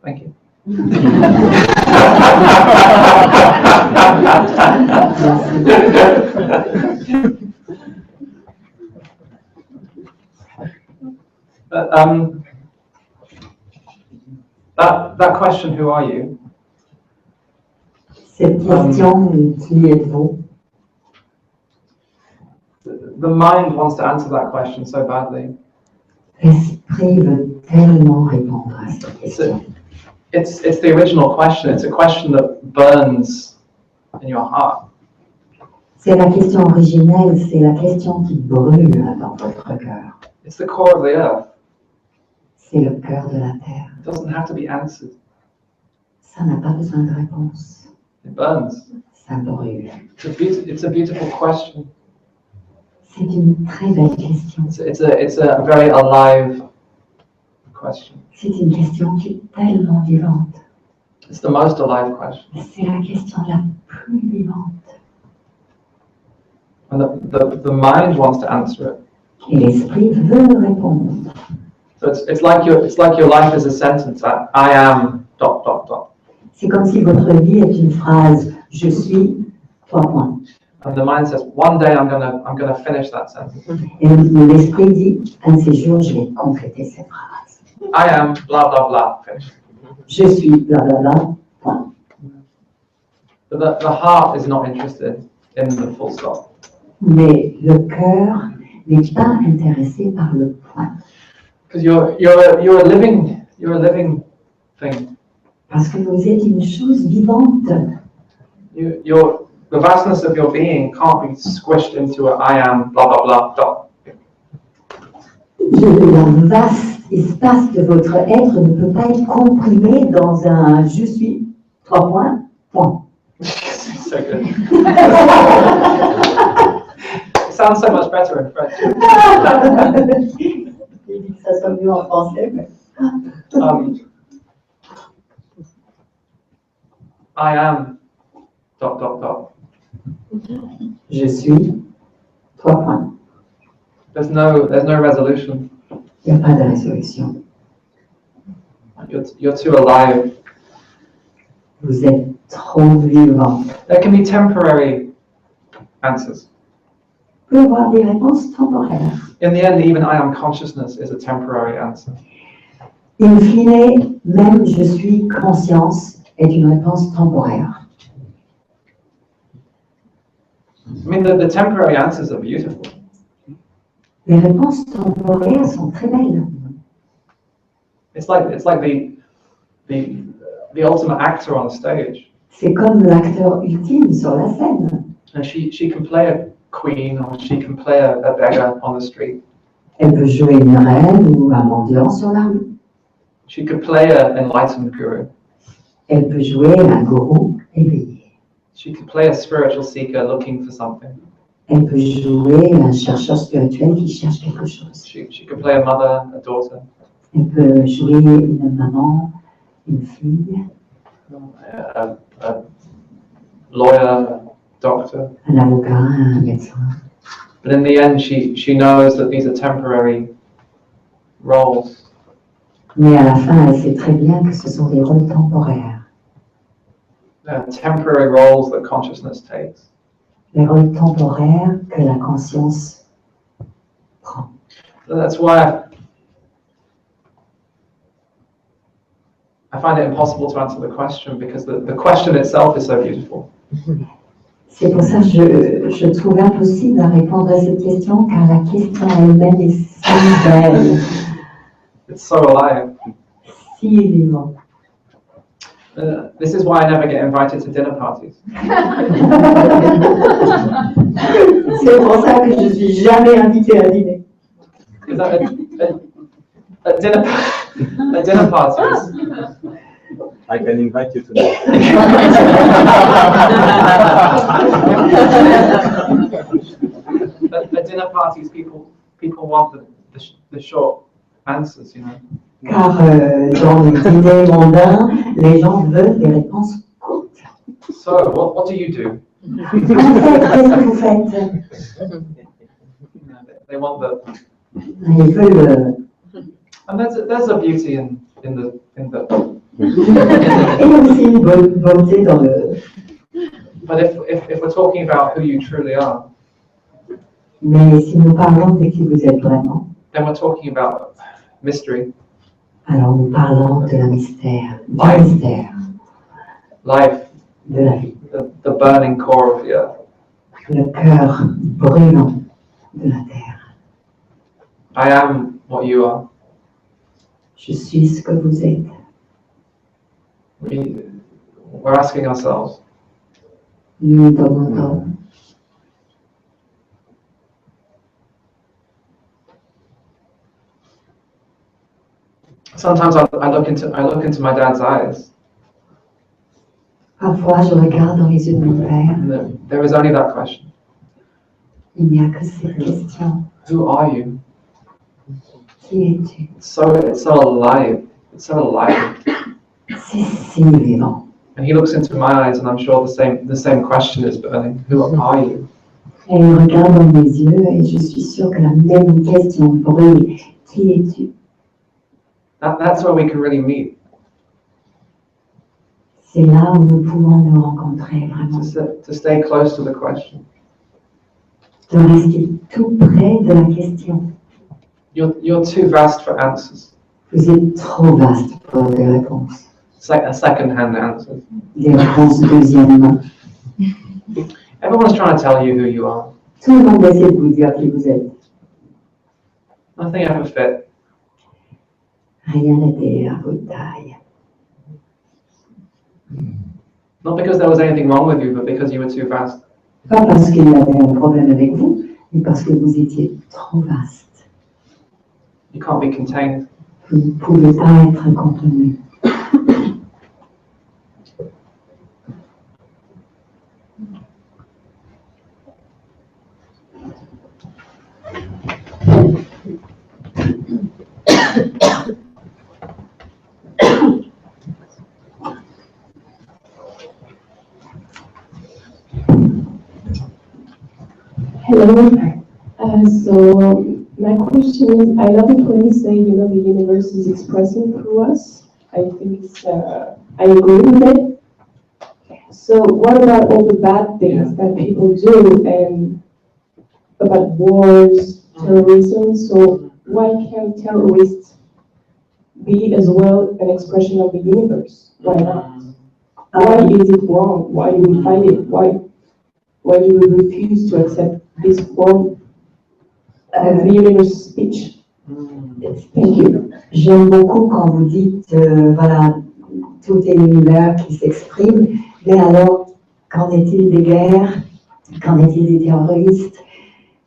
Thank you. That question, who are you? Cette question, qui êtes-vous? The mind wants to answer that question so badly. L'esprit veut tellement répondre à cette question. It's the original question. It's a question that burns in your heart. C'est la question originelle, c'est la question qui brûle dans votre cœur. It's the core of the earth. C'est le cœur de la terre. It doesn't have to be answered. Ça n'a pas besoin de réponse. It burns. Ça brûle. It's a beautiful question. C'est une très belle question. It's a very alive question. C'est une question qui est tellement vivante. It's the most alive question. C'est la question la plus vivante. And the mind wants to answer it. Et l'esprit veut répondre. So it's like your life is a sentence that I am ... C'est comme si votre vie est une phrase « je suis » points. And the mind says, one day I'm gonna finish that sentence. Et l'esprit dit « un de ces jours, je vais compléter cette phrase. I am blah blah blah. Finish. Je suis blablabla, point. But the heart is not interested in the full stop. Mais le cœur n'est pas intéressé par le point. Because you're a living thing. Parce que vous êtes une chose vivante. The vastness of your being can't be squished into a I am blah blah blah dot. Le vaste espace de votre être ne peut pas être comprimé dans un je suis, trois points, point. So good. It sounds so much better in French. Je dis que ça soit mieux en français, mais... I am ... Je suis, trois points. There's no resolution. Il n'y a pas de résolution. You're too alive. Vous êtes trop vivant. There can be temporary answers. Vous pouvez avoir des réponses temporaires. In the end, even I am consciousness is a temporary answer. In fine, même je suis conscience est une réponse temporaire. I mean, the temporary answers are beautiful. Les réponses temporaires sont très belles. It's like the ultimate actor on stage. C'est comme l'acteur ultime sur la scène. And she can play a queen or she can play a beggar on the street. Elle peut jouer une reine ou un mendiant sur la rue. She could play an enlightened guru. Elle peut jouer un gourou éveillé. She could play a spiritual seeker looking for something. Elle peut jouer un chercheur spirituel qui cherche quelque chose. She could play a mother, a daughter. Elle peut jouer une maman, une fille, A lawyer, a doctor. un avocat, un médecin. But in the end, she knows that these are temporary roles. Mais à la fin, elle sait très bien que ce sont des rôles temporaires. Temporary roles that consciousness takes. Les rôles temporaires que la conscience prend. So that's why I find it impossible to answer the question, because the question itself is so beautiful. C'est pour ça que je trouve impossible à répondre à cette question, car la question elle-même est si belle, It's so alive. si vivante. This is why I never get invited to dinner parties. C'est pour ça que je suis jamais invitée à dîner. Because at dinner parties, I can invite you tonight. at dinner parties, people want the short answers, you know. Car dans les dîners mondains, les gens veulent des réponses courtes. So, what do you do? En fait, qu'est-ce que vous faites? They want the, Ils veulent. and there's a beauty in the. Et aussi une beauté dans le. But if we're talking about who you truly are, Mais si nous parlons de qui vous êtes vraiment, then we're talking about mystery, alors nous parlons de la mystère, du mystère life, de la vie, the burning core of the earth. le cœur brûlant de la terre. I am what you are. Je suis ce que vous êtes. We're asking ourselves, Nous nous demandons. sometimes I look into my dad's eyes, Parfois, je regarde dans les yeux de mon père. and there is only that question: Il n'y a que cette question. who are you? Qui es-tu? It's so alive. It's so alive. C'est si vivant. And he looks into my eyes, and I'm sure the same question is burning. Who are you? Et il regarde dans mes yeux et je suis sûre que la même question brûle. Qui es-tu? That's where we can really meet. C'est là où nous pouvons nous rencontrer vraiment. To stay close to the question. De rester tout près de la question. You're too vast for answers. Vous êtes trop vaste pour des réponses. It's like a second-hand answer. Des réponses deuxième main. Everyone's trying to tell you who you are. Tout le monde essaie de vous dire qui vous êtes. Nothing ever fit. Rien n'était à votre taille. Not because there was anything wrong with you, but because you were too vast. Pas parce qu'il y avait un problème avec vous, mais parce que vous étiez trop vaste. You can't be contained. Vous ne pouvez pas être contenu. Hello. So my question is, I love it when you say, the universe is expressing through us. I think it's, I agree with it. So what about all the bad things that people do and about wars, terrorism? So why can't terrorists be as well an expression of the universe? Why not? Why is it wrong? Why do we find it? Why do we refuse to accept this form of the universe speech? Thank you. J'aime beaucoup quand vous dites, voilà, tout est l'univers qui s'exprime, mais alors, qu'en est-il des guerres? Qu'en est-il des terroristes?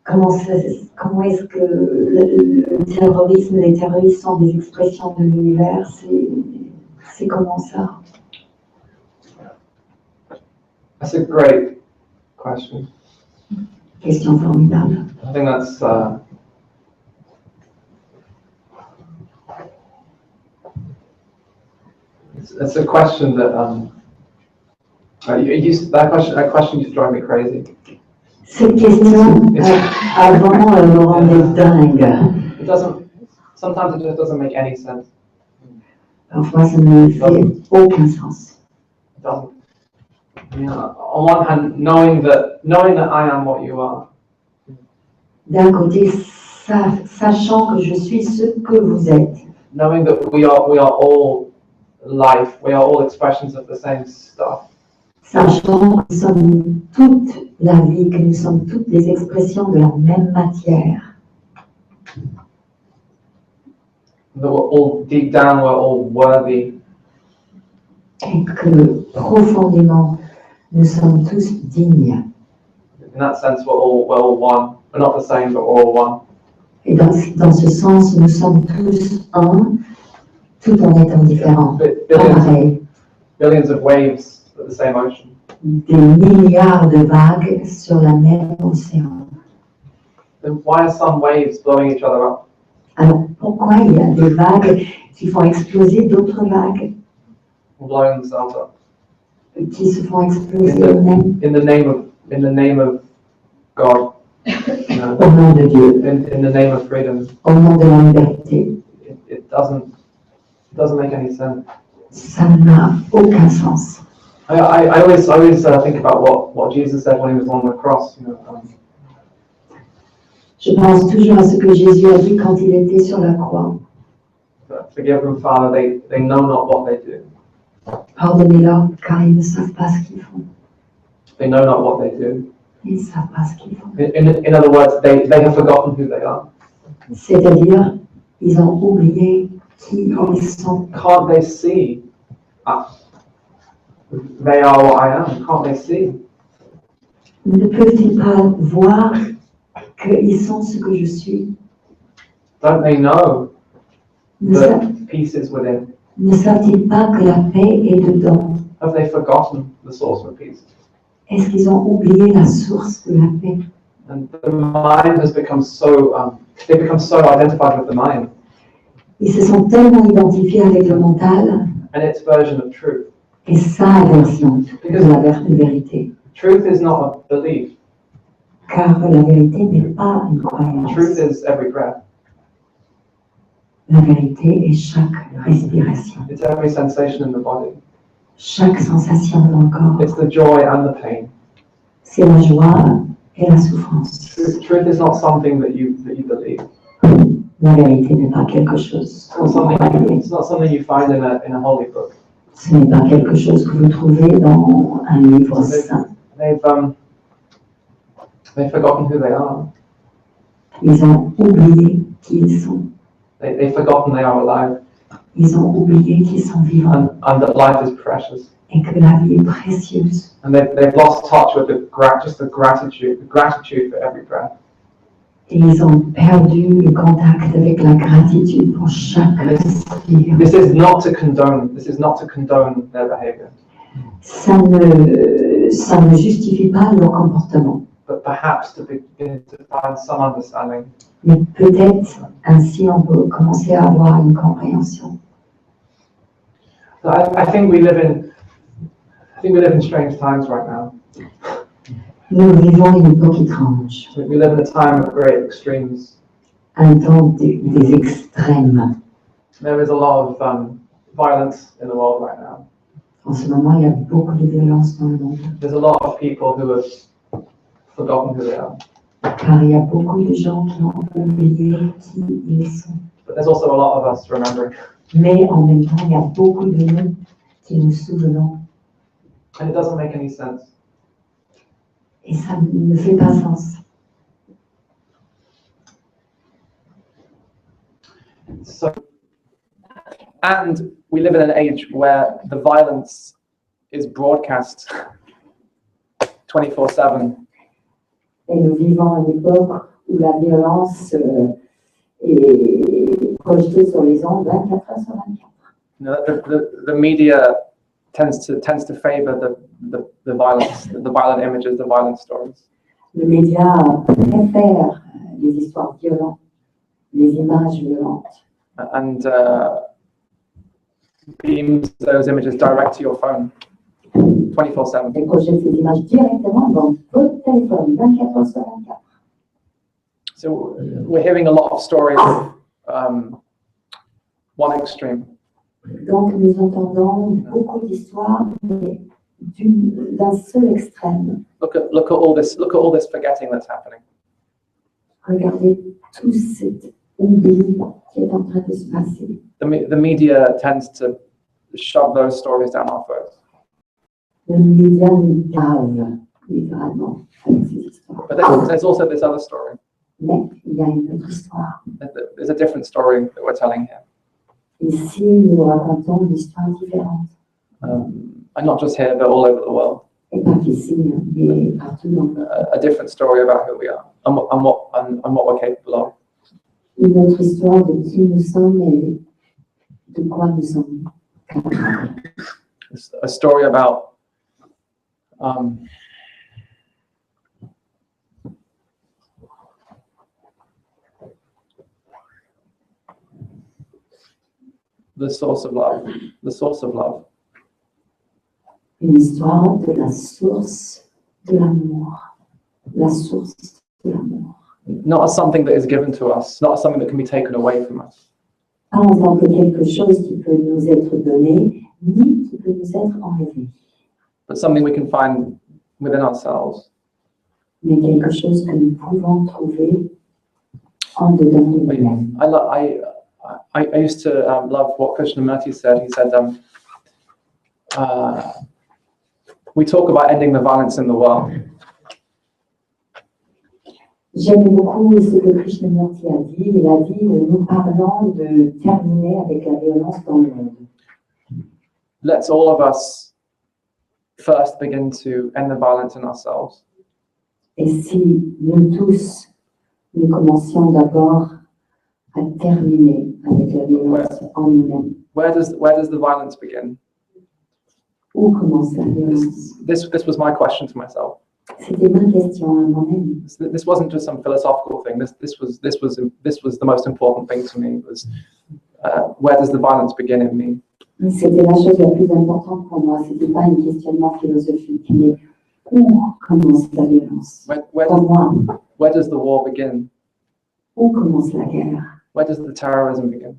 Comment est-ce que le terrorisme, les terroristes sont des expressions de l'univers? C'est comment ça? That's a great question. Question formidable. I think that's it's a question that that question used to drive me crazy. Cette question, avant, me rendait dingue. It doesn't. Sometimes it just doesn't make any sense. Parfois, ça ne fait aucun sens. It doesn't. On one hand, knowing that I am what you are. D'un côté, sachant que je suis ce que vous êtes. Knowing that we are all life, we are all expressions of the same stuff. Sachant que nous sommes toute la vie, que nous sommes toutes les expressions de la même matière. That we're all deep down, we're all worthy. et que profondément, nous sommes tous dignes. In that sense, we're all one. We're not the same, but we're all one. Et dans ce sens, nous sommes tous un, tout en étant différents, pas pareils. Billions of waves of the same ocean. Des milliards de vagues sur la même océan. Then why are some waves blowing each other up? Alors pourquoi il y a des vagues qui font exploser d'autres vagues, Or blowing themselves up? qui se font exploser eux-mêmes In the name of God. You know, au nom de Dieu, in the name of freedom. au nom de la liberté? It doesn't make any sense. Ça n'a aucun sens. I always think about what Jesus said when he was on the cross. You know, Je pense toujours à ce que Jésus a dit quand il était sur la croix. forgive them, Father, they know not what they do. Pardonnez-leur car ils ne savent pas ce qu'ils font. They know not what they do. Ils ne savent pas ce qu'ils font. In other words, they have forgotten who they are. C'est-à-dire, ils ont oublié qui ils sont. Can't they see? They are what I am. Can't they see? Ne peuvent-ils pas voir qu'ils sont ce que je suis? Don't they know Ne that peace is within? savent-ils pas que la paix est dedans? Have they forgotten the source of peace? Est-ce qu'ils ont oublié la source de la paix? And the mind has become so they become so identified with the mind Ils se sont tellement identifiés avec le mental and its version of truth. et sa version de la vérité. Truth is not a belief. Car la vérité n'est pas une croyance. Truth is every breath. La vérité est chaque respiration, It's every sensation in the body. chaque sensation dans le corps. It's the joy and the pain. C'est la joie et la souffrance. Truth is not something that you believe. La vérité n'est pas quelque chose que vous croyez. It's not something you find in a holy book. Ce n'est pas quelque chose que vous trouvez dans un livre saint. They've forgotten who they are. Ils ont oublié qui ils sont. They've forgotten they are alive Ils ont oublié qu'ils sont vivants and that life is precious. et que la vie est précieuse. And they've lost touch with the gratitude for every breath. Et ils ont perdu le contact avec la gratitude pour chaque respire. This is not to condone their behavior, Ça ne justifie pas leur comportement. but perhaps to begin to find some understanding. Mais peut-être ainsi on peut commencer à avoir une compréhension. I think we live in strange times right now. Nous vivons une époque étrange, We live in a time of great extremes. un temps des extrêmes. There is a lot of violence in the world right now. En ce moment, il y a beaucoup de violence dans le monde, There's a lot of people who have forgotten who they are. car il y a beaucoup de gens qui ont oublié qui ils sont. But there's also a lot of us remembering. Mais en même temps, il y a beaucoup de nous qui nous souvenons. And it doesn't make any sense. Et ça ne fait pas sens. So, and we live in an age where the violence is broadcast 24/7. Et nous vivons à une époque où la violence est projetée sur les ondes 24 heures sur 24. You know, the media tends to favor the violence, the violent images, the violent stories. Le média préfère les histoires violentes, les images violentes. And beams those images direct to your phone 24/7. Et projette ces images directement dans votre téléphone 24 heures sur 24. So we're hearing a lot of stories of one extreme. Donc nous entendons beaucoup d'histoires, mais d'un seul extrême. Look at all this forgetting that's happening. Regardez tout cet oubli qui est en train de se passer. The media tends to shove those stories down our throats. Le média nous gave littéralement avec ces histoires. But there's also this other story. Mais il y a une autre histoire. There's a different story that we're telling here. Ici, nous racontons une histoire différente. and not just here, but all over the world. Et pas qu'ici, mais partout dans le monde. A different story about who we are and what we're capable of. Une autre histoire de qui nous sommes et de quoi nous sommes capables. It's a story about the source of love. The source of love. Une histoire de la source de l'amour. La source de l'amour. Not as something that is given to us, not as something that can be taken away from us. Pas en tant que quelque chose qui peut nous être donné, ni qui peut nous être enlevé. But something we can find within ourselves. Mais quelque chose que nous pouvons trouver en dedans de nous-mêmes. I used to love what Krishnamurti said. He said, we talk about ending the violence in the world. J'aime beaucoup ce que Krishnamurti a dit. Il a dit, nous parlons de terminer avec la violence dans le monde. Let's all of us first begin to end the violence in ourselves. Et si nous tous, nous commencions d'abord à terminer avec la violence en nous-mêmes. Where does the violence begin? Où commence la violence? This was my question to myself. C'était ma question à moi-même. This wasn't just some philosophical thing. This was the most important thing to me. Was where does the violence begin in me? C'était la chose la plus importante pour moi. C'était pas un questionnement philosophique, mais où commence la violence? Pour moi. Where does the war begin? Où commence la guerre? Where does the terrorism begin?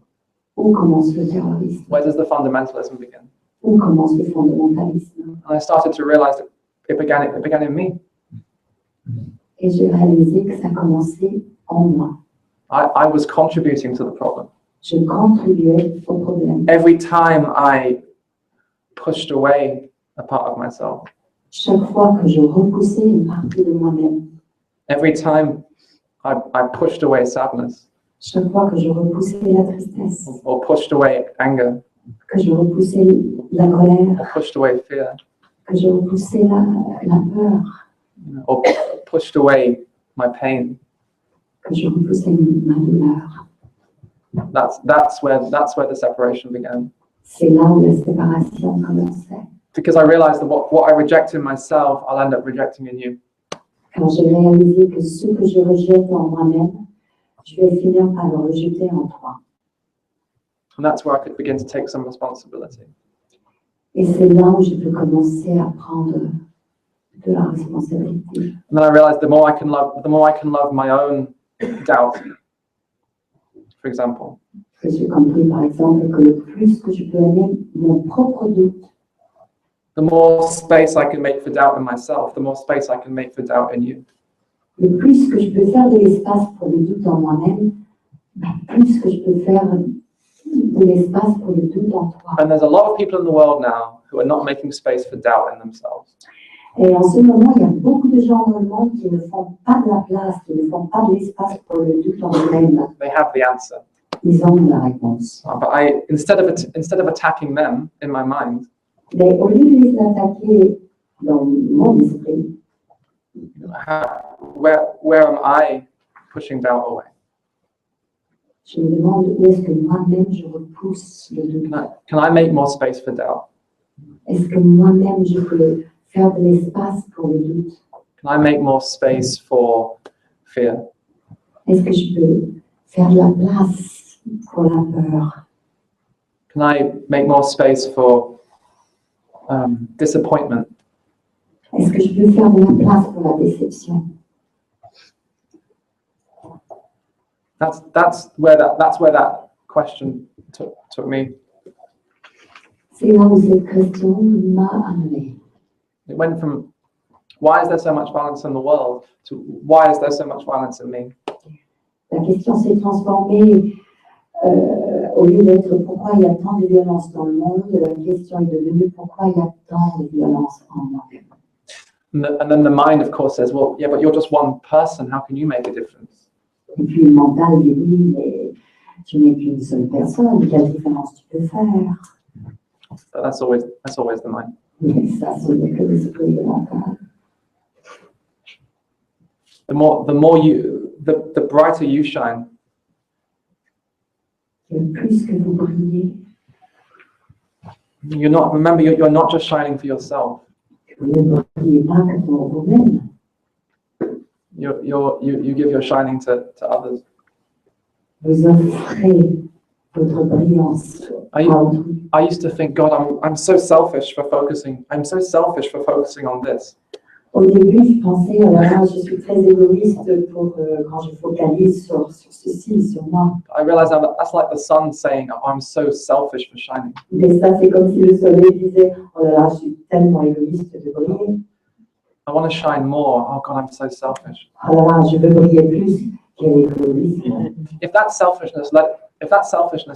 Où commence le terrorisme? Where does the fundamentalism begin? Où commence le fondamentalisme? And I started to realize that it began in me. Et j'ai réalisé que ça commençait en moi. I was contributing to the problem. Je contribuais au problème. Every time I pushed away a part of myself. Chaque fois que je repoussais une partie de moi-même. Every time I pushed away sadness. Chaque fois que je repoussais la tristesse. Or pushed away anger. Que je repoussais la colère. Or pushed away fear. Que je repoussais la peur. Or pushed away my pain. Que je repoussais ma douleur. That's where the separation began. C'est là où la séparation commençait. Because I realized that what I reject in myself, I'll end up rejecting in you. Quand j'ai réalisé que ce que je rejette en moi-même, je vais finir par le rejeter en toi. And that's where I could begin to take some responsibility. Et c'est là où je peux commencer à prendre de la responsabilité. And then I realized the more I can love my own doubt. For example. J'ai compris, par exemple, que le plus que je peux aimer mon propre doute, the more space I can make for doubt in myself, the more space I can make for doubt in you. Le plus que je peux faire de l'espace pour le doute en moi-même, plus que je peux faire de l'espace pour le doute en toi. And there's a lot of people in the world now who are not making space for doubt in themselves. Et en ce moment, il y a beaucoup de gens dans le monde qui ne font pas de la place, qui ne font pas de l'espace pour le doute en eux-mêmes. They have the answer. Ils ont la réponse. But instead of attacking them in my mind, mais au lieu de les attaquer dans mon esprit, where am I pushing doubt away? Je me demande où est-ce que moi-même je repousse le doute. Can I make more space for doubt? Est-ce que moi-même je peux faire de l'espace pour le doute? Can I make more space for fear? Est-ce que je peux faire de la place pour la peur? Can I make more space for disappointment? Est-ce que je peux faire de la place pour la déception? That's where that question took me. C'est là où cette question m'a amené. It went from why is there so much violence in the world to why is there so much violence in me? La question s'est transformée au lieu d'être pourquoi il y a tant de violence dans le monde, la question est devenue pourquoi il y a tant de violence en moi-même. And then the mind, of course, says, well, yeah, but you're just one person. How can you make a difference? Et puis le mental dit oui, mais tu n'es qu'une seule personne. Quelle différence tu peux faire? But that's always the mind. Mais ça, ce n'est que l'esprit de mental. The brighter you shine, Et plus que vous brillez, you're not just shining for yourself. vous ne brillez pas que pour vous-même. You give your shining to others. Vous offrez votre brillance à autrui. I used to think, God, I'm so selfish for focusing on this. Au début, je pensais, oh là là, je suis très égoïste quand je focalise sur ceci, sur moi. I realized now that's like the sun saying, oh, I'm so selfish for shining. Mais ça, c'est comme si le soleil disait, oh là là, je suis tellement égoïste de briller. I want to shine more. Oh God, I'm so selfish. Oh là là, je veux briller plus. Quel égoïsme. If that selfishness,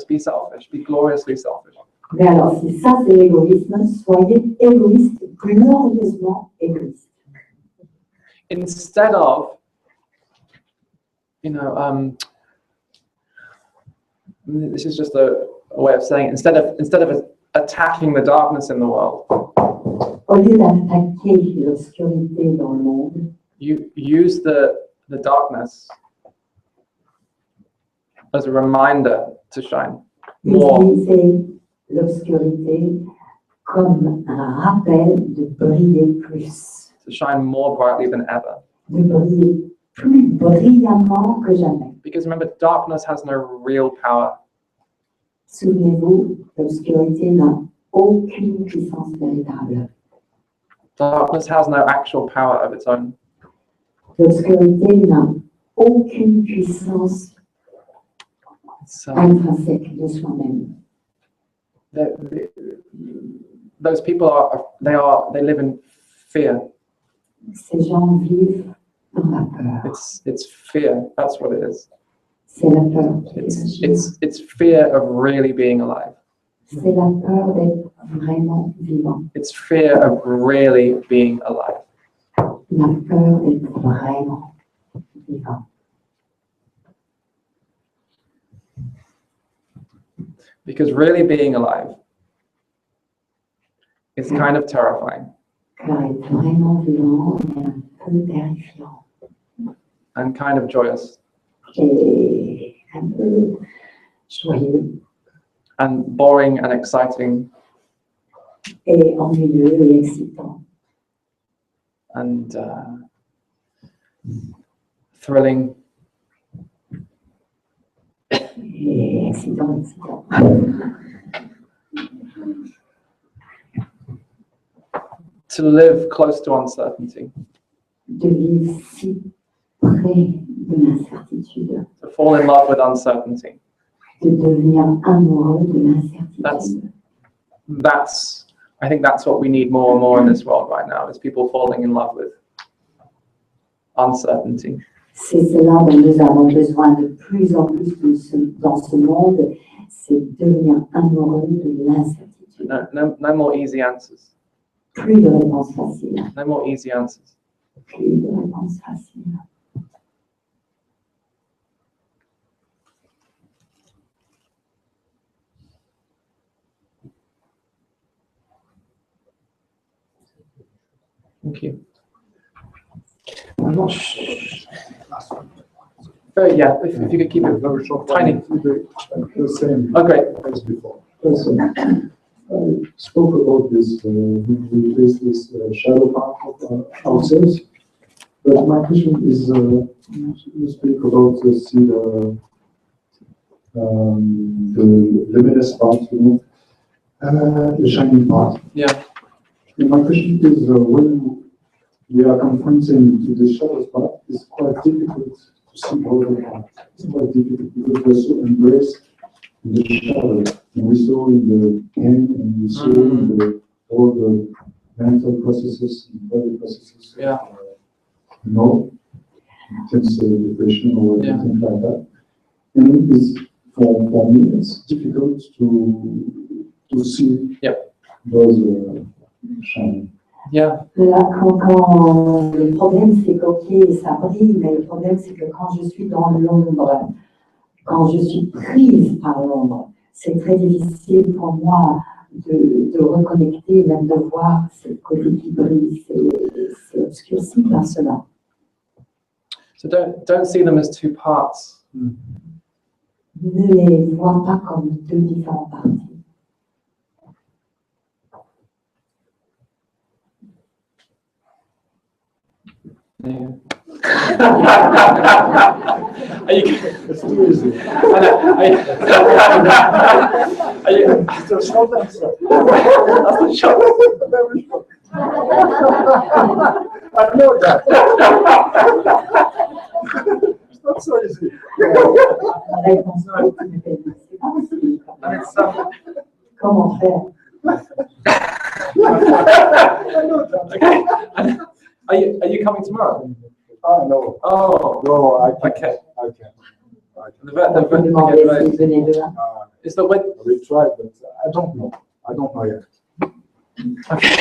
be selfish, be gloriously selfish. Mais alors, si ça c'est l'égoïsme, soyez égoïste, glorieusement égoïste. Instead of, this is just a way of saying it, instead of attacking the darkness in the world, Au lieu d'attaquer l'obscurité dans le monde, you use the darkness as a reminder to shine more. utilisez l'obscurité comme un rappel de briller plus, To shine more brightly than ever. de briller plus brillamment que jamais. Because remember, darkness has no real power. Souvenez-vous, l'obscurité n'a aucune puissance véritable. Darkness has no actual power of its own. L'obscurité n'a aucune puissance It's, intrinsèque de soi-même. those people they live in fear. Ces gens vivent dans la peur. It's fear. That's what it is. C'est la peur qui les agit. It's fear of really being alive. C'est la peur d'être vraiment vivant. It's fear of really being alive. La peur d'être vraiment vivant. Because really being alive is kind of terrifying Car être vraiment vivant est un peu terrifiant and kind of joyous et un peu joyeux and boring and exciting et ennuyeux et excitant and thrilling. et excitant. To live close to uncertainty, De vivre si près de l'incertitude, to fall in love with uncertainty. de devenir amoureux de l'incertitude. I think that's what we need more and more in this world right now, is people falling in love with uncertainty. C'est cela dont nous avons besoin de plus en plus dans ce monde, c'est devenir amoureux de l'incertitude. No more easy answers. Plus de réponses faciles, No more easy answers. plus de réponses faciles. Thank you. I'm not yeah, if you could keep it Very short, tiny. the same Oh, great. as before. Also, I spoke about this, we face this shadow part of ourselves, but my question is, you speak about the luminous part, the shining part. Yeah. And my question is, when we are confronting to the shadow part, it's quite difficult to see all the parts. It's quite difficult because we're so embraced in the shadow. And we saw in the pain and we saw in all the mental processes and body processes. Yeah. Since depression or Yeah. things like that. And it's, for me, it's difficult to see those shining. Yeah. Là, quand le problème c'est qu'ok, ça brille, mais le problème c'est que quand je suis dans l'ombre, quand je suis prise par l'ombre, c'est très difficile pour moi de reconnecter, même de voir ce côté qui brille, c'est obscurci par cela. So don't see them as two parts. Ne les vois pas comme deux différentes parties. Yeah. Are you? It's too easy. Are you? It's a short answer. That's the shot. Very short. I know that. It's not so easy. La réponse est c'est pas possible. And it's, Comment faire? I know that. okay. Are you coming tomorrow? Ah, no. Oh, No, I can't. okay. I can't. On peut demander s'ils venaient demain. Is the win? We tried, but I don't know. I don't know yet. Okay.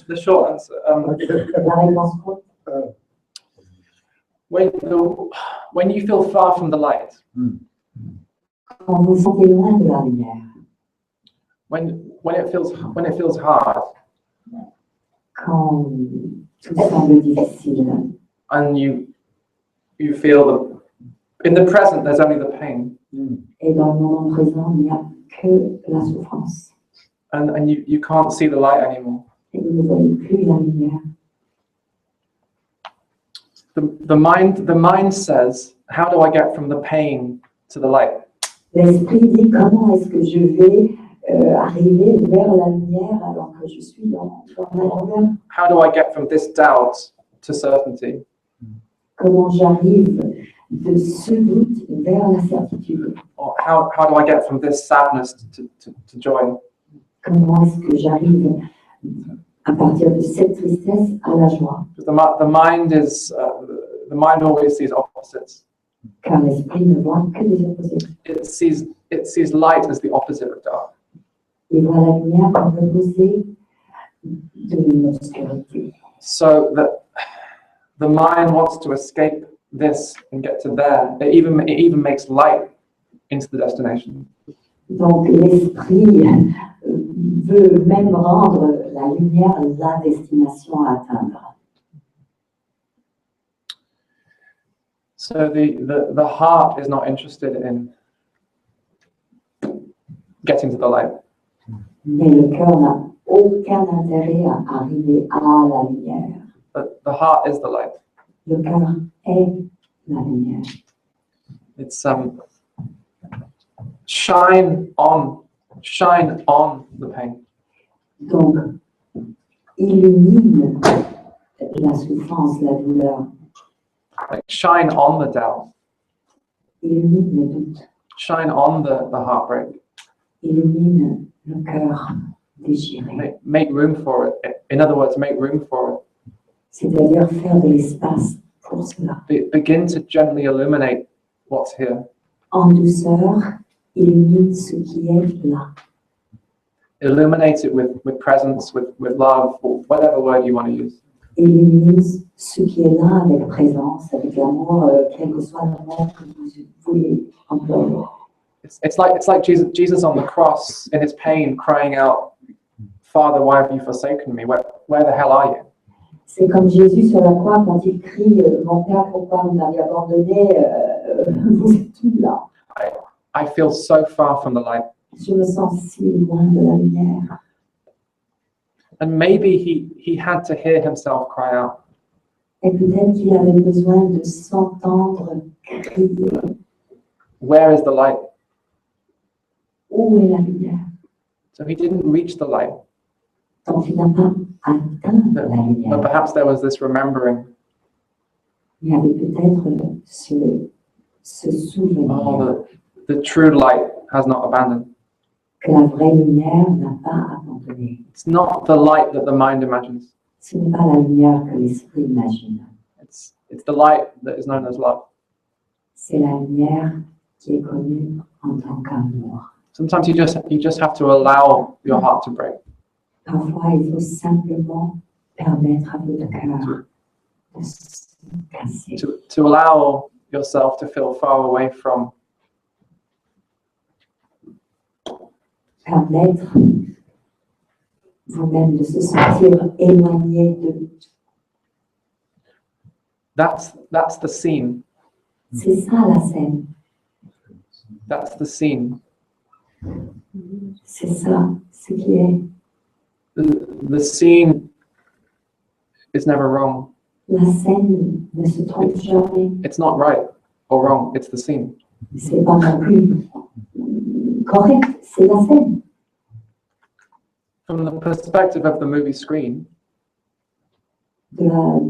The short answer. La réponse courte. When you feel far from the light, Quand vous vous sentez loin de la lumière, when it feels hard, quand tout semble difficile, and you feel in the present there's only the pain, et dans le moment présent, il n'y a que la souffrance. and you can't see the light anymore. Et vous ne voyez plus la lumière. The mind says, how do I get from the pain to the light? L'esprit dit comment est-ce que je vais arriver vers la lumière alors que je suis dans la douleur. How do I get from this doubt to certainty? Comment j'arrive de ce doute vers la certitude. Or how do I get from this sadness to joy? Comment est-ce que j'arrive à partir de cette tristesse à la joie. Because the mind always sees opposites. Car l'esprit ne voit que des opposés. It sees light as the opposite of dark. Il voit la lumière comme l'opposé de l'obscurité. So that the mind wants to escape this and get to there. It even makes light into the destination. Donc l'esprit veut même rendre la lumière la destination à atteindre. So the heart is not interested in getting to the light. Mais le cœur n'a aucun intérêt à arriver à la lumière. The heart is the light. Le cœur est la lumière. It's shine on the pain. Donc, illumine la souffrance, la douleur. Like shine on the doubt. Illumine le doute. Shine on the heartbreak. Illumine le cœur déchiré. Make room for it. In other words, make room for it. C'est-à-dire faire de l'espace pour cela. Begin to gently illuminate what's here. En douceur, illumine ce qui est là. Illuminate it with presence, with love, or whatever word you want to use. Illumine ce qui est là avec présence, avec l'amour, quel que soit l'amour que vous voulez employer. It's like Jesus on the cross in his pain, crying out, "Father, why have you forsaken me? Where the hell are you?" C'est comme Jésus sur la croix quand il crie mon Père, pourquoi vous m'avez abandonné, vous êtes tout là. I feel so far from the light. Je me sens si loin de la lumière. And maybe he had to hear himself cry out. Et peut-être qu'il avait besoin de s'entendre crier. Where is the light? Où est la lumière? So he didn't reach the light. Donc il n'a pas atteint la But lumière. perhaps there was this remembering. Il y avait peut-être ce souvenir Oh, the true light has not abandoned. que la vraie lumière n'a pas abandonné. It's not the light that the mind imagines. Ce n'est pas la lumière que l'esprit imagine. It's the light that is known as love. C'est la lumière qui est connue en tant qu'amour. Sometimes you just have to allow your heart to break. Parfois, il faut simplement permettre à votre cœur de se casser. To allow yourself to feel far away from permettre vous-même de se sentir éloigné de. That's the scene. C'est ça la scène. That's the scene. C'est ça ce qui est. The scene is never wrong. La scène ne se trompe jamais. It's not right or wrong. It's the scene. C'est pas non plus correct, c'est la scène. From the perspective of the movie screen, De la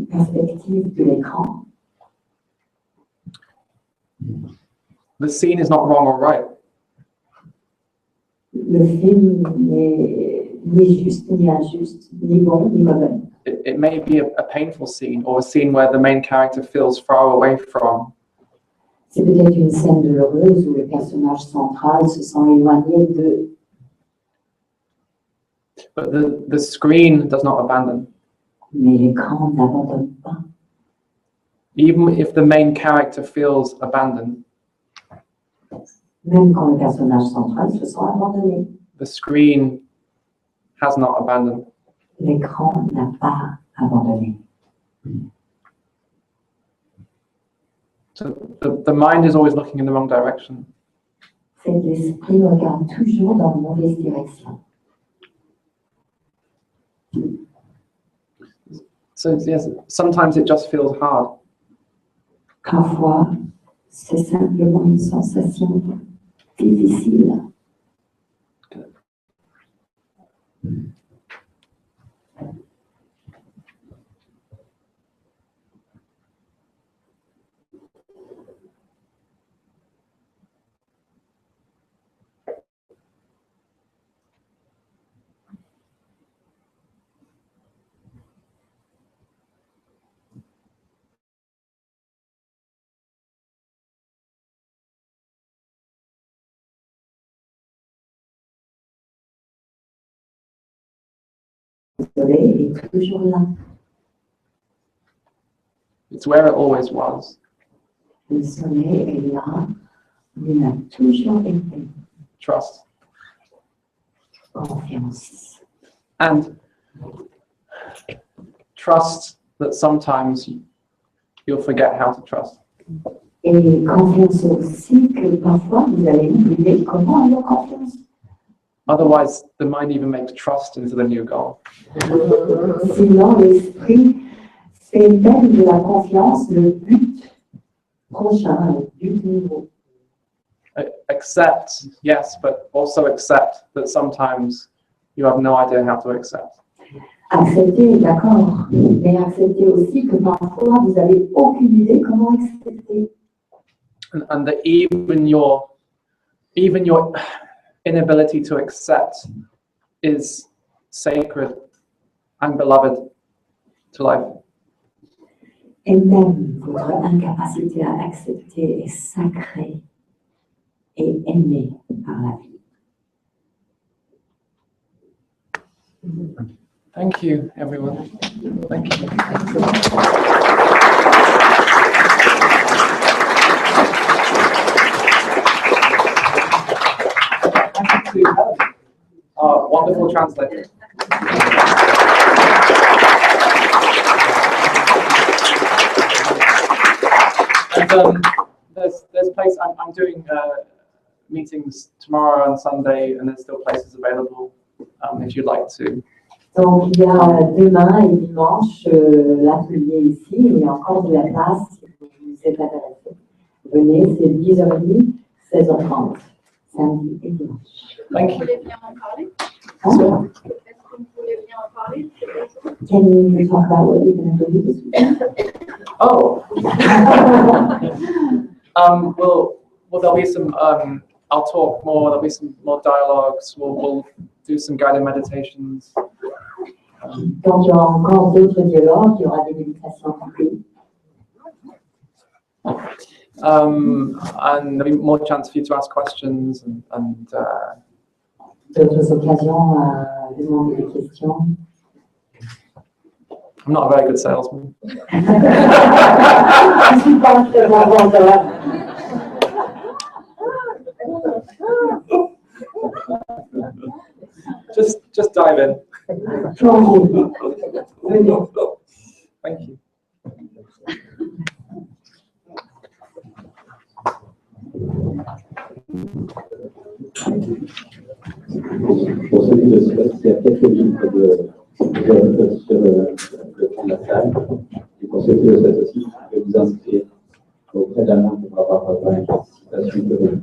perspective de l'écran, the scene is not wrong or right. le film n'est ni juste, ni injuste, ni bon, ni mauvais. It may be a painful scene or a scene where the main character feels far away from. C'est peut-être une scène douloureuse où le personnage central se sent éloigné de. But the screen does not abandon. Mais l'écran n'abandonne pas. Even if the main character feels abandoned, Même quand le personnage central se sent abandonné, the screen has not abandoned. l'écran n'a pas abandonné. So the mind is always looking in the wrong direction. C'est que l'esprit regarde toujours dans la mauvaise direction. So yes, sometimes it just feels hard. Parfois, c'est simplement une sensation difficile. Le soleil est toujours là. It's where it always was. Le soleil est là. Il a toujours été. Trust. Confiance. And trust that sometimes you'll forget how to trust. Et confiance aussi que parfois vous allez oublier comment avoir confiance. Otherwise, the mind even makes trust into the new goal. Sinon, l'esprit fait même de la confiance le but prochain, le but nouveau. Accept, yes, but also accept that sometimes you have no idea how to accept. Accepter, d'accord, mais accepter aussi que parfois vous n'avez aucune idée comment accepter. And that even your inability to accept is sacred and beloved to life. Et même votre incapacité à accepter est sacrée et aimée par la vie. Thank you, everyone. Thank you. Our wonderful translator. And there's place. I'm doing meetings tomorrow and Sunday, and there's still places available if you'd like to. Donc, il y a demain et dimanche l'atelier ici, il y a encore de la place si vous êtes intéressé. Venez, c'est 10h30, 16h30, samedi et dimanche. Thank you. Vous voulez bien en parler? Hein? Est-ce que vous voulez bien en parler? Can you talk about what you're going to do this weekend? Oh. Well, there'll be some. I'll talk more. There'll be some more dialogues. We'll do some guided meditations. Donc, il y aura encore d'autres dialogues, il y aura des méditations complètes. And there'll be more chance for you to ask questions and D'autres occasions à demander des questions. I'm not a very good salesman. Je suis pas un très bon vendeur. driving. Tranquille. Venez. Thank you. Pour ceux qui ne savent pas, il y a quelques livres de sur le fond de la salle. Et pour ceux qui le souhaitent aussi, vous pouvez vous inscrire auprès d'Alain pour avoir une participation de